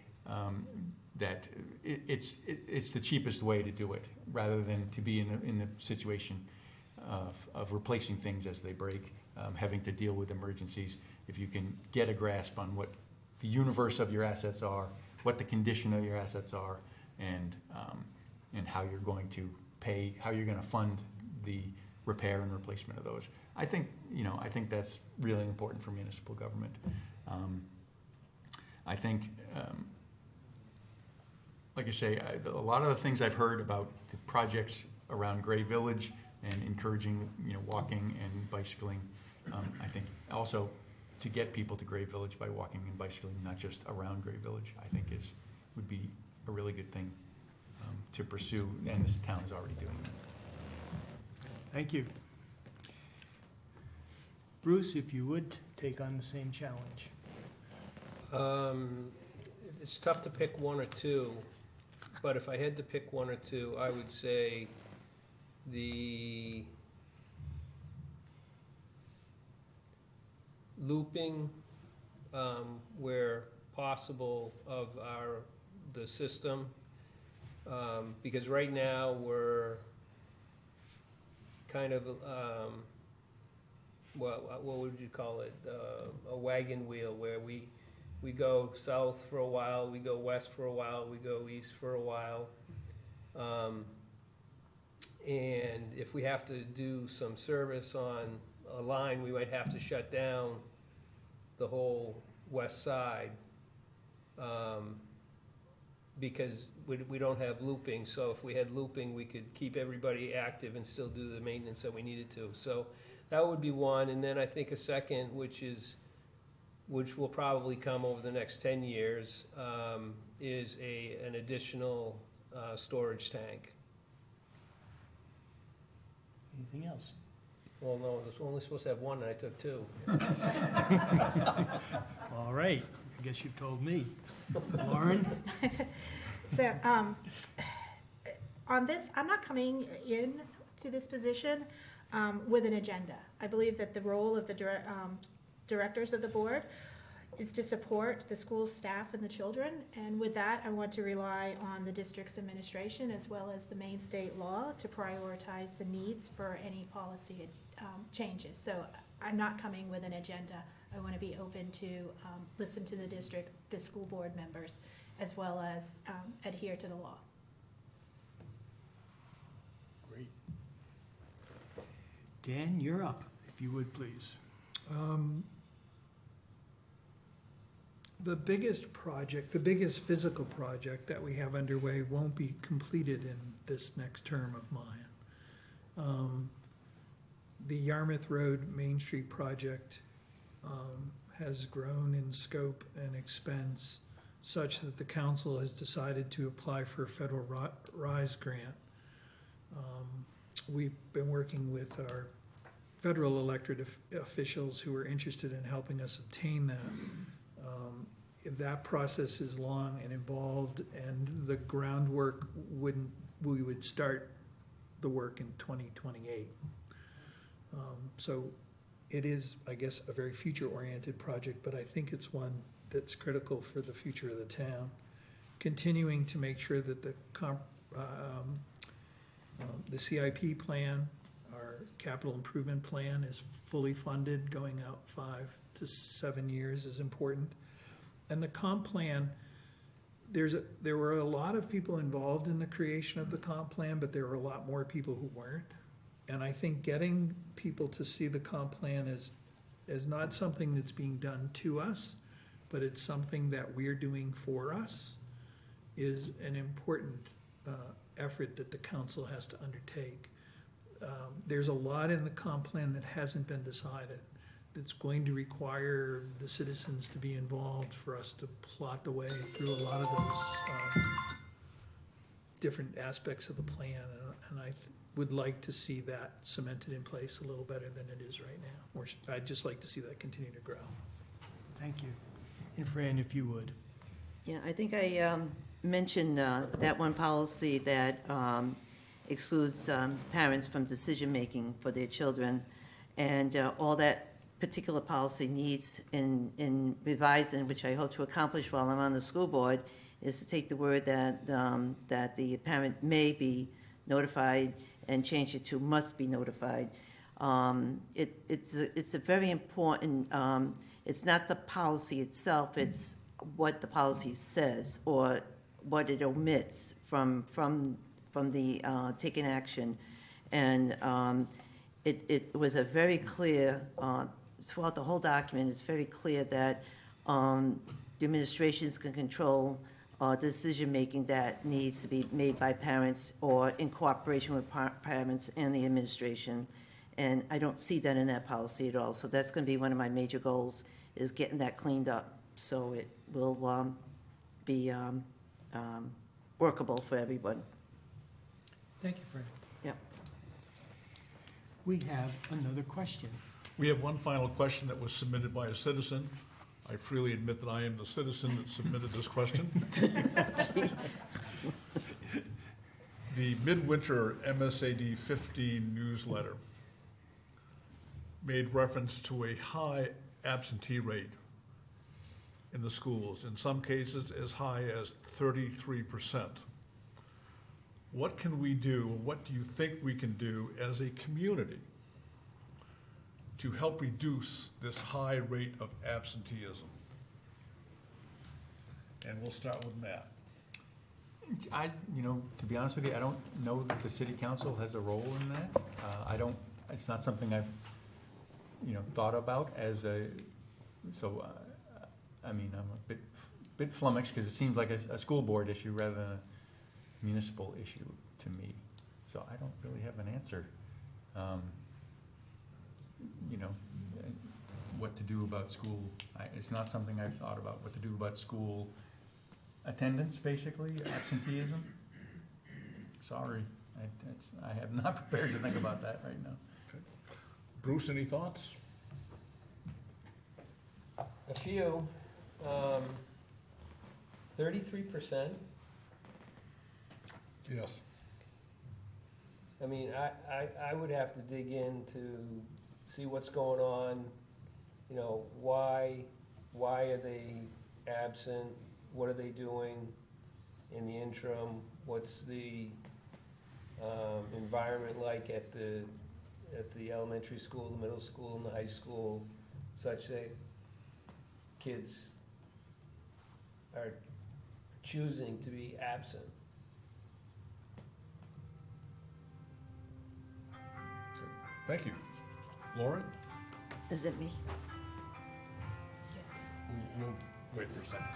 that it's the cheapest way to do it, rather than to be in the situation of replacing things as they break, having to deal with emergencies. If you can get a grasp on what the universe of your assets are, what the condition of your assets are, and how you're going to pay, how you're going to fund the repair and replacement of those. I think that's really important for municipal government. I think, like I say, a lot of the things I've heard about the projects around Gray Village and encouraging, walking and bicycling, I think also to get people to Gray Village by walking and bicycling, not just around Gray Village, I think would be a really good thing to pursue, and this town is already doing that. Thank you. Bruce, if you would take on the same challenge? It's tough to pick one or two, but if I had to pick one or two, I would say the looping, where possible, of the system. Because right now, we're kind of, what would you call it? A wagon wheel, where we go south for a while, we go west for a while, we go east for a while. And if we have to do some service on a line, we might have to shut down the whole west side, because we don't have looping. So if we had looping, we could keep everybody active and still do the maintenance that we needed to. So that would be one. And then I think a second, which will probably come over the next 10 years, is an additional storage tank. Anything else? Well, no, there's only supposed to have one, and I took two. All right, I guess you've told me. Lauren? So, on this, I'm not coming in to this position with an agenda. I believe that the role of the directors of the board is to support the school staff and the children, and with that, I want to rely on the district's administration as well as the Maine state law to prioritize the needs for any policy changes. So I'm not coming with an agenda. I want to be open to listen to the district, the school board members, as well as adhere to the law. Great. Dan, you're up, if you would, please. The biggest project, the biggest physical project that we have underway won't be completed in this next term of mine. The Yarmouth Road Main Street project has grown in scope and expense such that the council has decided to apply for a federal RISE grant. We've been working with our federal elected officials who are interested in helping us obtain that. That process is long and involved, and the groundwork we would start the work in 2028. So it is, I guess, a very future-oriented project, but I think it's one that's critical for the future of the town. Continuing to make sure that the CIP plan, our capital improvement plan, is fully funded, going out 5 to 7 years is important. And the comp plan, there were a lot of people involved in the creation of the comp plan, but there were a lot more people who weren't. And I think getting people to see the comp plan as not something that's being done to us, but it's something that we're doing for us, is an important effort that the council has to undertake. There's a lot in the comp plan that hasn't been decided. It's going to require the citizens to be involved for us to plot the way through a lot of those different aspects of the plan. And I would like to see that cemented in place a little better than it is right now. Or I'd just like to see that continue to grow. Thank you. And Fran, if you would. Yeah, I think I mentioned that one policy that excludes parents from decision-making for their children, and all that particular policy needs in revising, which I hope to accomplish while I'm on the school board, is to take the word that the parent may be notified and change it to must be notified. It's a very important, it's not the policy itself, it's what the policy says or what it omits from the taken action. And it was a very clear, throughout the whole document, it's very clear that the administrations can control decision-making that needs to be made by parents or in cooperation with parents and the administration. And I don't see that in that policy at all. So that's going to be one of my major goals, is getting that cleaned up so it will be workable for everyone. Thank you, Fran. Yep. We have another question. We have one final question that was submitted by a citizen. I freely admit that I am the citizen that submitted this question. The Midwinter MSAD 15 newsletter made reference to a high absentee rate in the schools, in some cases as high as 33%. What can we do, what do you think we can do as a community to help reduce this high rate of absenteeism? And we'll start with Matt. To be honest with you, I don't know that the city council has a role in that. It's not something I've, thought about as I'm a bit flummoxed because it seems like a school board issue rather than a municipal issue to me. So I don't really have an answer. What to do about school. It's not something I've thought about, what to do about school attendance, basically, absenteeism. Sorry, I have not prepared to think about that right now. Bruce, any thoughts? A few, 33%. Yes. I mean, I would have to dig in to see what's going on, why are they absent? What are they doing in the interim? What's the environment like at the elementary school, the middle school, and the high school, such that kids are choosing to be absent? Thank you. Lauren? Is it me? Yes. We'll wait for a second.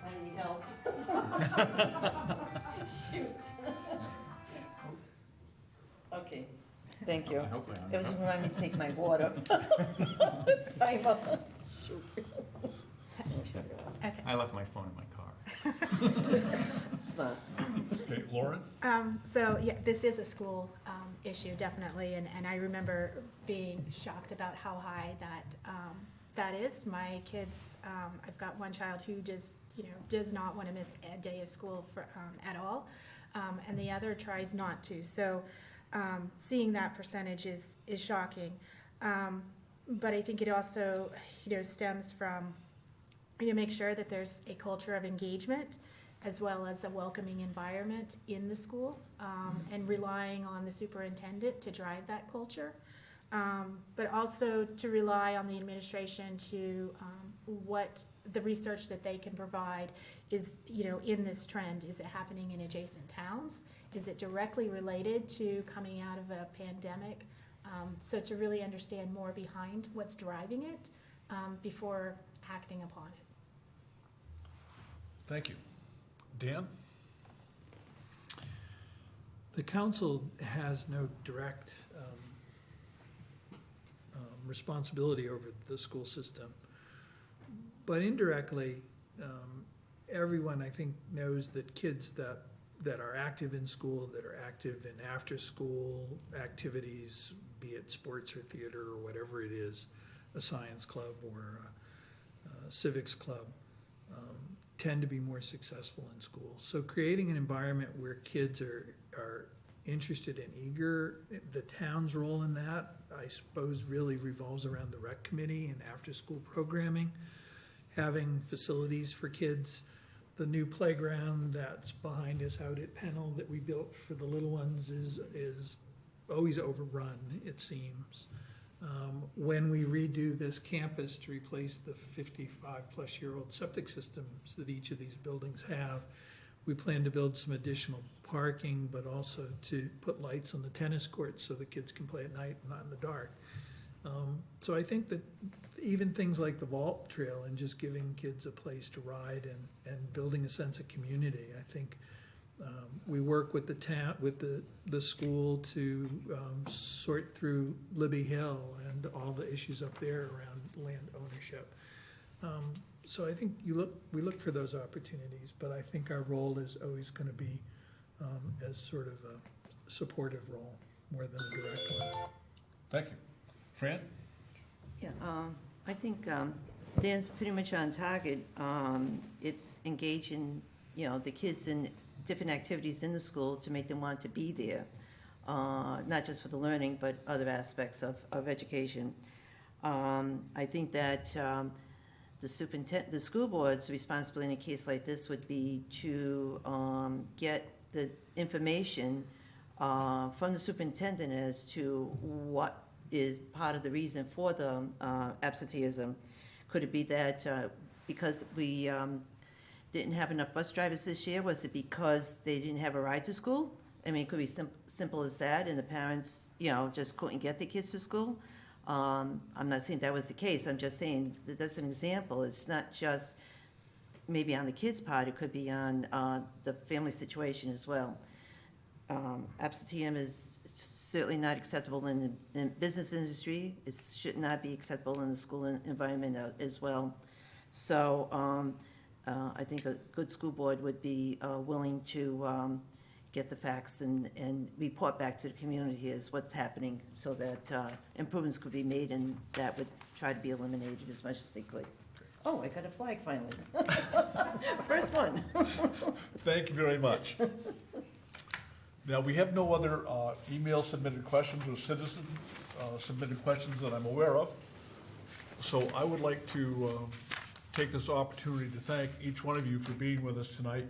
I need help. Shoot. Okay, thank you. I hope I It was reminding me to take my water. Time up. Shoot. Okay. I left my phone in my car. Smart. Okay, Lauren? This is a school issue, definitely, and I remember being shocked about how high that is. My kids, I've got one child who just, does not want to miss a day of school at all, and the other tries not to. So seeing that percentage is shocking. But I think it also, stems from, make sure that there's a culture of engagement as well as a welcoming environment in the school, and relying on the superintendent to drive that culture. But also to rely on the administration to, what the research that they can provide is, in this trend. Is it happening in adjacent towns? Is it directly related to coming out of a pandemic? So to really understand more behind what's driving it, before acting upon it. Thank you. Dan? The council has no direct responsibility over the school system, but indirectly, everyone, I think, knows that kids that are active in school, that are active in after-school activities, be it sports or theater or whatever it is, a science club or a civics club, tend to be more successful in school. So creating an environment where kids are interested and eager, the town's role in that, I suppose, really revolves around the rec committee and after-school programming, having facilities for kids. The new playground that's behind us out at Pennell that we built for the little ones is always overrun, it seems. When we redo this campus to replace the 55-plus-year-old septic systems that each of these buildings have, we plan to build some additional parking, but also to put lights on the tennis courts so the kids can play at night, not in the dark. So I think that even things like the vault trail and just giving kids a place to ride and building a sense of community, I think we work with the town, with the school to sort through Libby Hill and all the issues up there around land ownership. So I think we look for those opportunities, but I think our role is always gonna be, as sort of a supportive role, more than a direct one. Thank you. Fran? Yeah, I think Dan's pretty much on target. It's engaging, the kids in different activities in the school to make them want to be there, not just for the learning, but other aspects of education. I think that the school board's responsibility in a case like this would be to get the information from the superintendent as to what is part of the reason for the absenteeism. Could it be that because we didn't have enough bus drivers this year? Was it because they didn't have a ride to school? I mean, it could be simple as that, and the parents, just couldn't get the kids to school. I'm not saying that was the case. I'm just saying that that's an example. It's not just maybe on the kids' part. It could be on the family situation as well. Absenteeism is certainly not acceptable in the business industry. It should not be acceptable in the school environment as well. So I think a good school board would be willing to get the facts and report back to the community as what's happening so that improvements could be made, and that would try to be eliminated as much as they could. Oh, I got a flag finally. First one. Thank you very much. Now, we have no other email submitted questions or citizen submitted questions that I'm aware of. So I would like to take this opportunity to thank each one of you for being with us tonight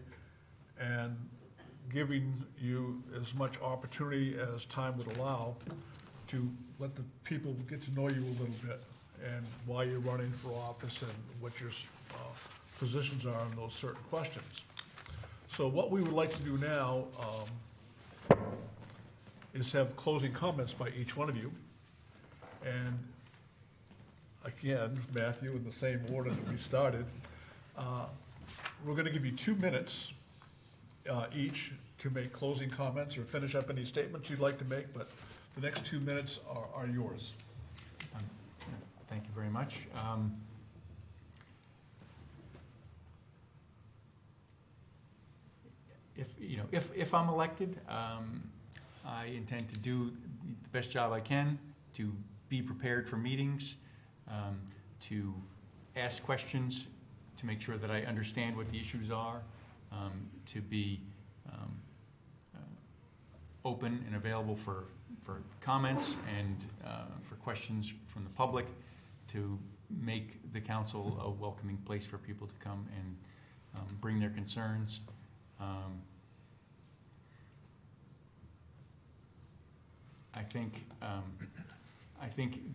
and giving you as much opportunity as time would allow to let the people get to know you a little bit and why you're running for office and what your positions are on those certain questions. So what we would like to do now is have closing comments by each one of you. And again, Matthew, in the same order that we started, we're gonna give you 2 minutes each to make closing comments or finish up any statements you'd like to make, but the next 2 minutes are yours. Thank you very much. If I'm elected, I intend to do the best job I can to be prepared for meetings, to ask questions, to make sure that I understand what the issues are, to be open and available for comments and for questions from the public, to make the council a welcoming place for people to come and bring their concerns. I think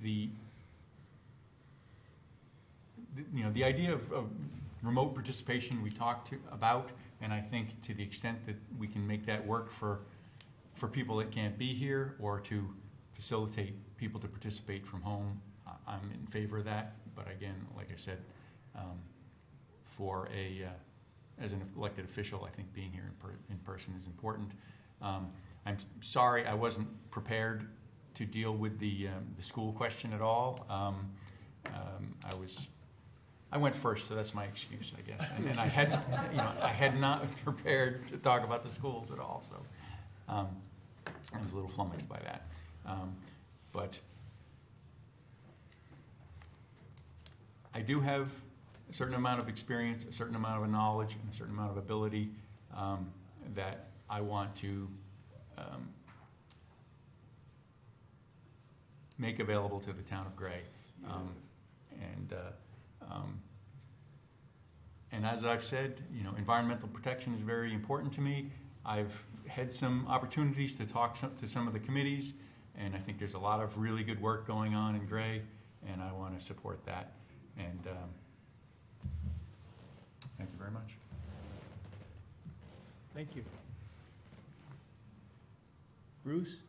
the idea of remote participation we talked about, and I think to the extent that we can make that work for people that can't be here, or to facilitate people to participate from home, I'm in favor of that. But again, like I said, as an elected official, I think being here in person is important. I'm sorry I wasn't prepared to deal with the school question at all. I went first, so that's my excuse, I guess. And I had not prepared to talk about the schools at all, so I was a little flummoxed by that. But I do have a certain amount of experience, a certain amount of knowledge, and a certain amount of ability that I want to make available to the town of Gray. And as I've said, environmental protection is very important to me. I've had some opportunities to talk to some of the committees, and I think there's a lot of really good work going on in Gray, and I want to support that. And thank you very much. Thank you. Bruce?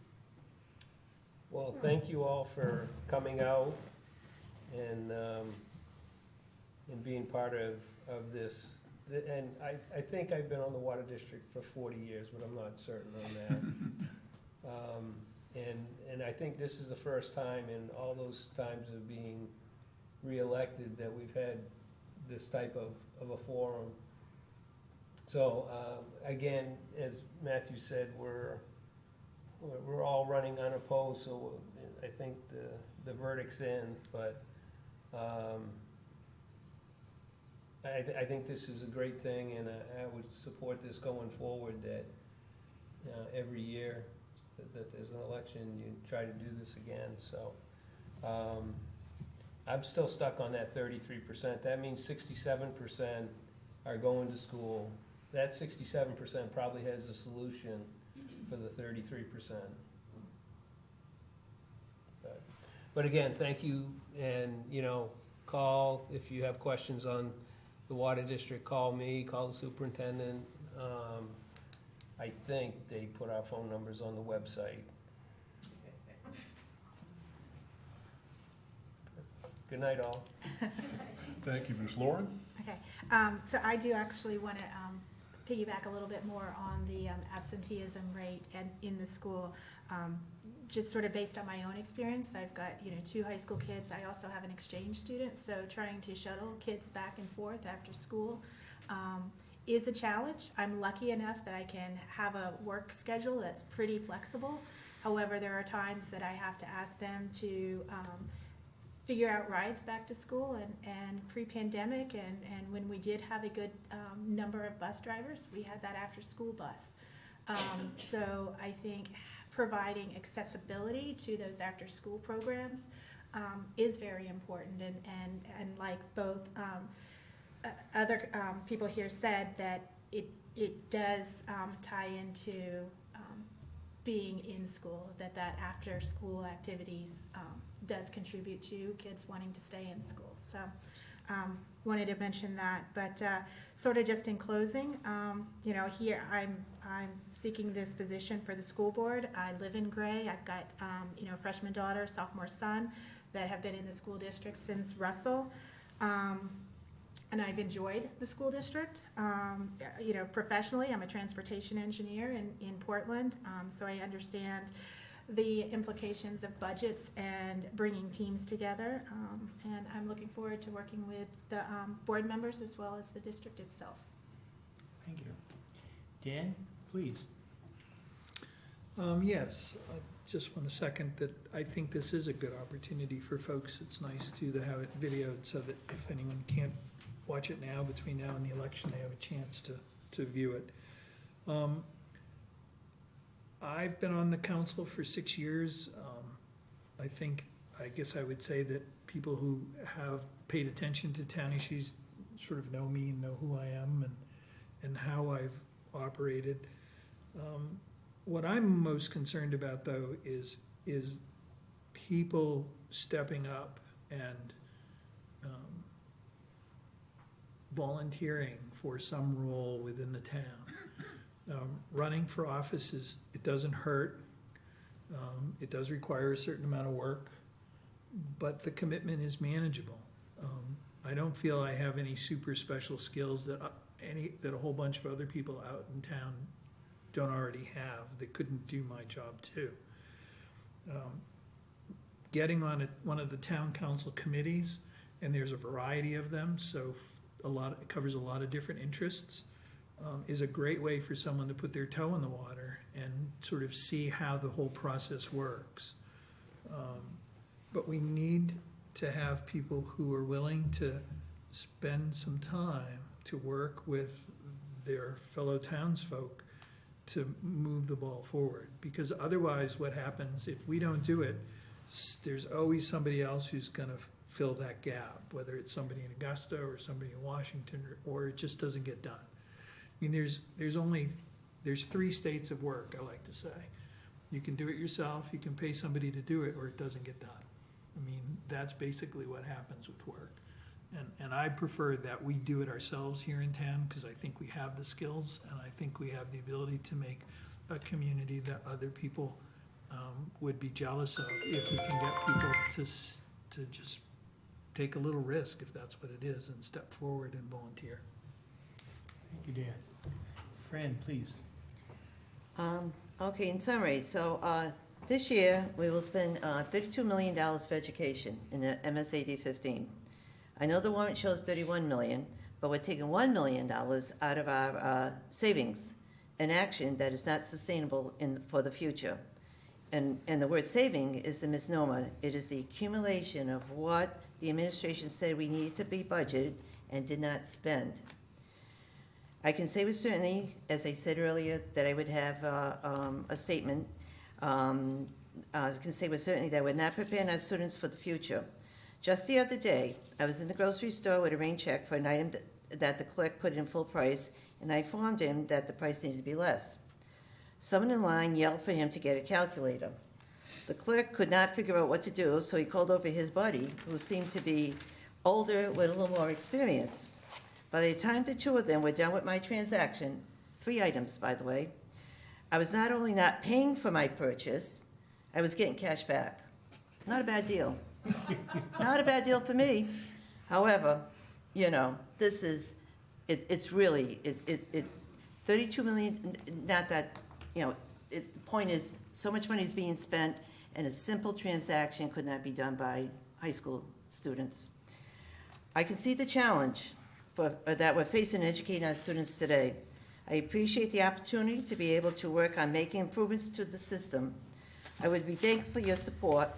Well, thank you all for coming out and being part of this. And I think I've been on the Water District for 40 years, but I'm not certain on that. And I think this is the first time in all those times of being reelected that we've had this type of a forum. So, again, as Matthew said, we're all running unopposed, so I think the verdict's in, but, I think this is a great thing, and I would support this going forward, that, every year that there's an election, you try to do this again, so. I'm still stuck on that 33%. That means 67% are going to school. That 67% probably has a solution for the 33%. But again, thank you, and, call, if you have questions on the water district, call me, call the superintendent. I think they put our phone numbers on the website. Good night, all. Thank you, Ms. Lauren. Okay, so I do actually want to piggyback a little bit more on the absenteeism rate and in the school. Just sort of based on my own experience, I've got, 2 high school kids. I also have an exchange student, so trying to shuttle kids back and forth after school is a challenge. I'm lucky enough that I can have a work schedule that's pretty flexible. However, there are times that I have to ask them to figure out rides back to school, and pre-pandemic, and when we did have a good number of bus drivers, we had that after-school bus. So I think providing accessibility to those after-school programs is very important, and like both other people here said, that it does tie into being in school, that after-school activities does contribute to kids wanting to stay in school. So wanted to mention that, but sort of just in closing, here I'm seeking this position for the school board. I live in Gray. I've got freshman daughter, sophomore son that have been in the school district since Russell. And I've enjoyed the school district. Professionally, I'm a transportation engineer in Portland, so I understand the implications of budgets and bringing teams together. And I'm looking forward to working with the board members as well as the district itself. Thank you. Dan, please. Yes, I just want to second that I think this is a good opportunity for folks. It's nice to have it videoed so that if anyone can't watch it now, between now and the election, they have a chance to view it. I've been on the council for 6 years. I guess I would say that people who have paid attention to town issues sort of know me and know who I am and how I've operated. What I'm most concerned about, though, is people stepping up and volunteering for some role within the town. Running for office it doesn't hurt. It does require a certain amount of work, but the commitment is manageable. I don't feel I have any super special skills that a whole bunch of other people out in town don't already have, that couldn't do my job too. Getting on one of the town council committees, and there's a variety of them, so it covers a lot of different interests, is a great way for someone to put their toe in the water and sort of see how the whole process works. But we need to have people who are willing to spend some time to work with their fellow townsfolk to move the ball forward. Because otherwise what happens, if we don't do it, there's always somebody else who's gonna fill that gap, whether it's somebody in Augusta or somebody in Washington, or it just doesn't get done. I mean, there's 3 states of work, I like to say. You can do it yourself, you can pay somebody to do it, or it doesn't get done. I mean, that's basically what happens with work. And I prefer that we do it ourselves here in town, because I think we have the skills, and I think we have the ability to make a community that other people would be jealous of, if we can get people to just take a little risk, if that's what it is, and step forward and volunteer. Thank you, Dan. Fran, please. Okay, in summary, so this year, we will spend $32 million for education in the MSAD 15. I know the warrant shows 31 million, but we're taking $1 million out of our savings, an action that is not sustainable for the future. And the word saving is a misnomer. It is the accumulation of what the administration said we needed to be budgeted and did not spend. I can say with certainty, as I said earlier, that I would have a statement. I can say with certainty that we're not preparing our students for the future. Just the other day, I was in the grocery store with a rain check for an item that the clerk put in full price, and I informed him that the price needed to be less. Someone in line yelled for him to get a calculator. The clerk could not figure out what to do, so he called over his buddy, who seemed to be older with a little more experience. By the time the two of them were done with my transaction, 3 items, by the way, I was not only not paying for my purchase, I was getting cash back. Not a bad deal. Not a bad deal for me. However, you know, this is, it's 32 million, not that, you know, the point is, so much money is being spent, and a simple transaction could not be done by high school students. I can see the challenge that we're facing in educating our students today. I appreciate the opportunity to be able to work on making improvements to the system. I would be thankful for your support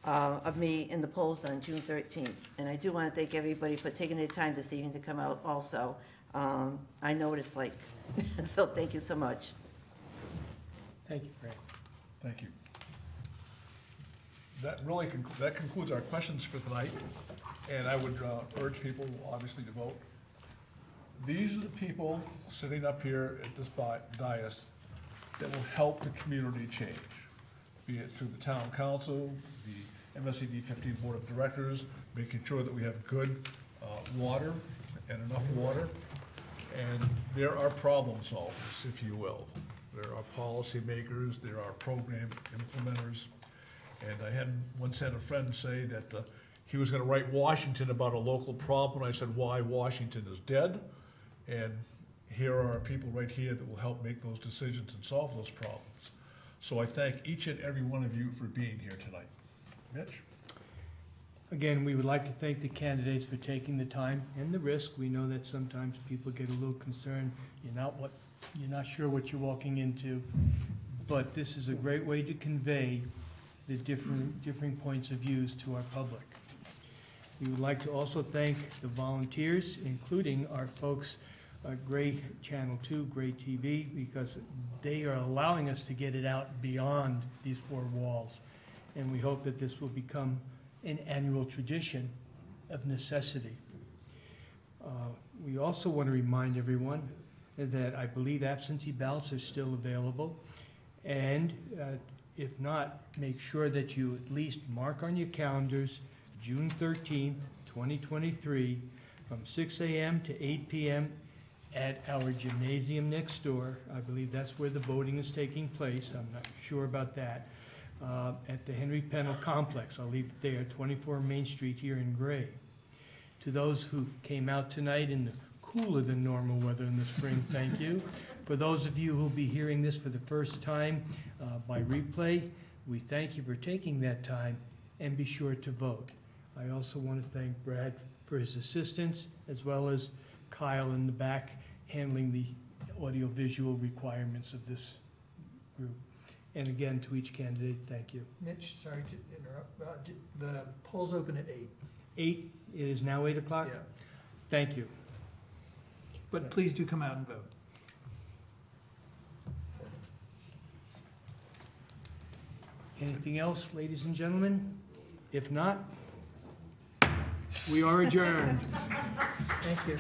of me in the polls on June 13th. And I do want to thank everybody for taking their time this evening to come out also. I know what it's like. So thank you so much. Thank you, Fran. Thank you. That really that concludes our questions for tonight, and I would urge people, obviously, to vote. These are the people sitting up here at this dais that will help the community change, be it through the Town Council, the MSAD 15 Board of Directors, making sure that we have good water and enough water. And there are problem solvers, if you will. There are policy makers, there are program implementers. And I once had a friend say that he was gonna write Washington about a local problem. I said, why? Washington is dead. And here are people right here that will help make those decisions and solve those problems. So I thank each and every one of you for being here tonight. Mitch? Again, we would like to thank the candidates for taking the time and the risk. We know that sometimes people get a little concerned. You're not sure what you're walking into, but this is a great way to convey the differing points of views to our public. We would like to also thank the volunteers, including our folks at Gray Channel 2, Gray TV, because they are allowing us to get it out beyond these 4 walls. And we hope that this will become an annual tradition of necessity. We also want to remind everyone that I believe absentee ballots are still available. And if not, make sure that you at least mark on your calendars June 13th, 2023, from 6 a.m. to 8 p.m. at our gymnasium next door. I believe that's where the voting is taking place. I'm not sure about that. At the Henry Pennell Complex. I'll leave it there, 24 Main Street here in Gray. To those who came out tonight in the cooler than normal weather in the spring, thank you. For those of you who'll be hearing this for the first time by replay, we thank you for taking that time, and be sure to vote. I also want to thank Brad for his assistance, as well as Kyle in the back handling the audiovisual requirements of this group. And again, to each candidate, thank you. Mitch, sorry to interrupt, the polls open at 8. 8, it is now 8 o'clock? Yeah. Thank you. But please do come out and vote. Anything else, ladies and gentlemen? If not, we are adjourned. Thank you.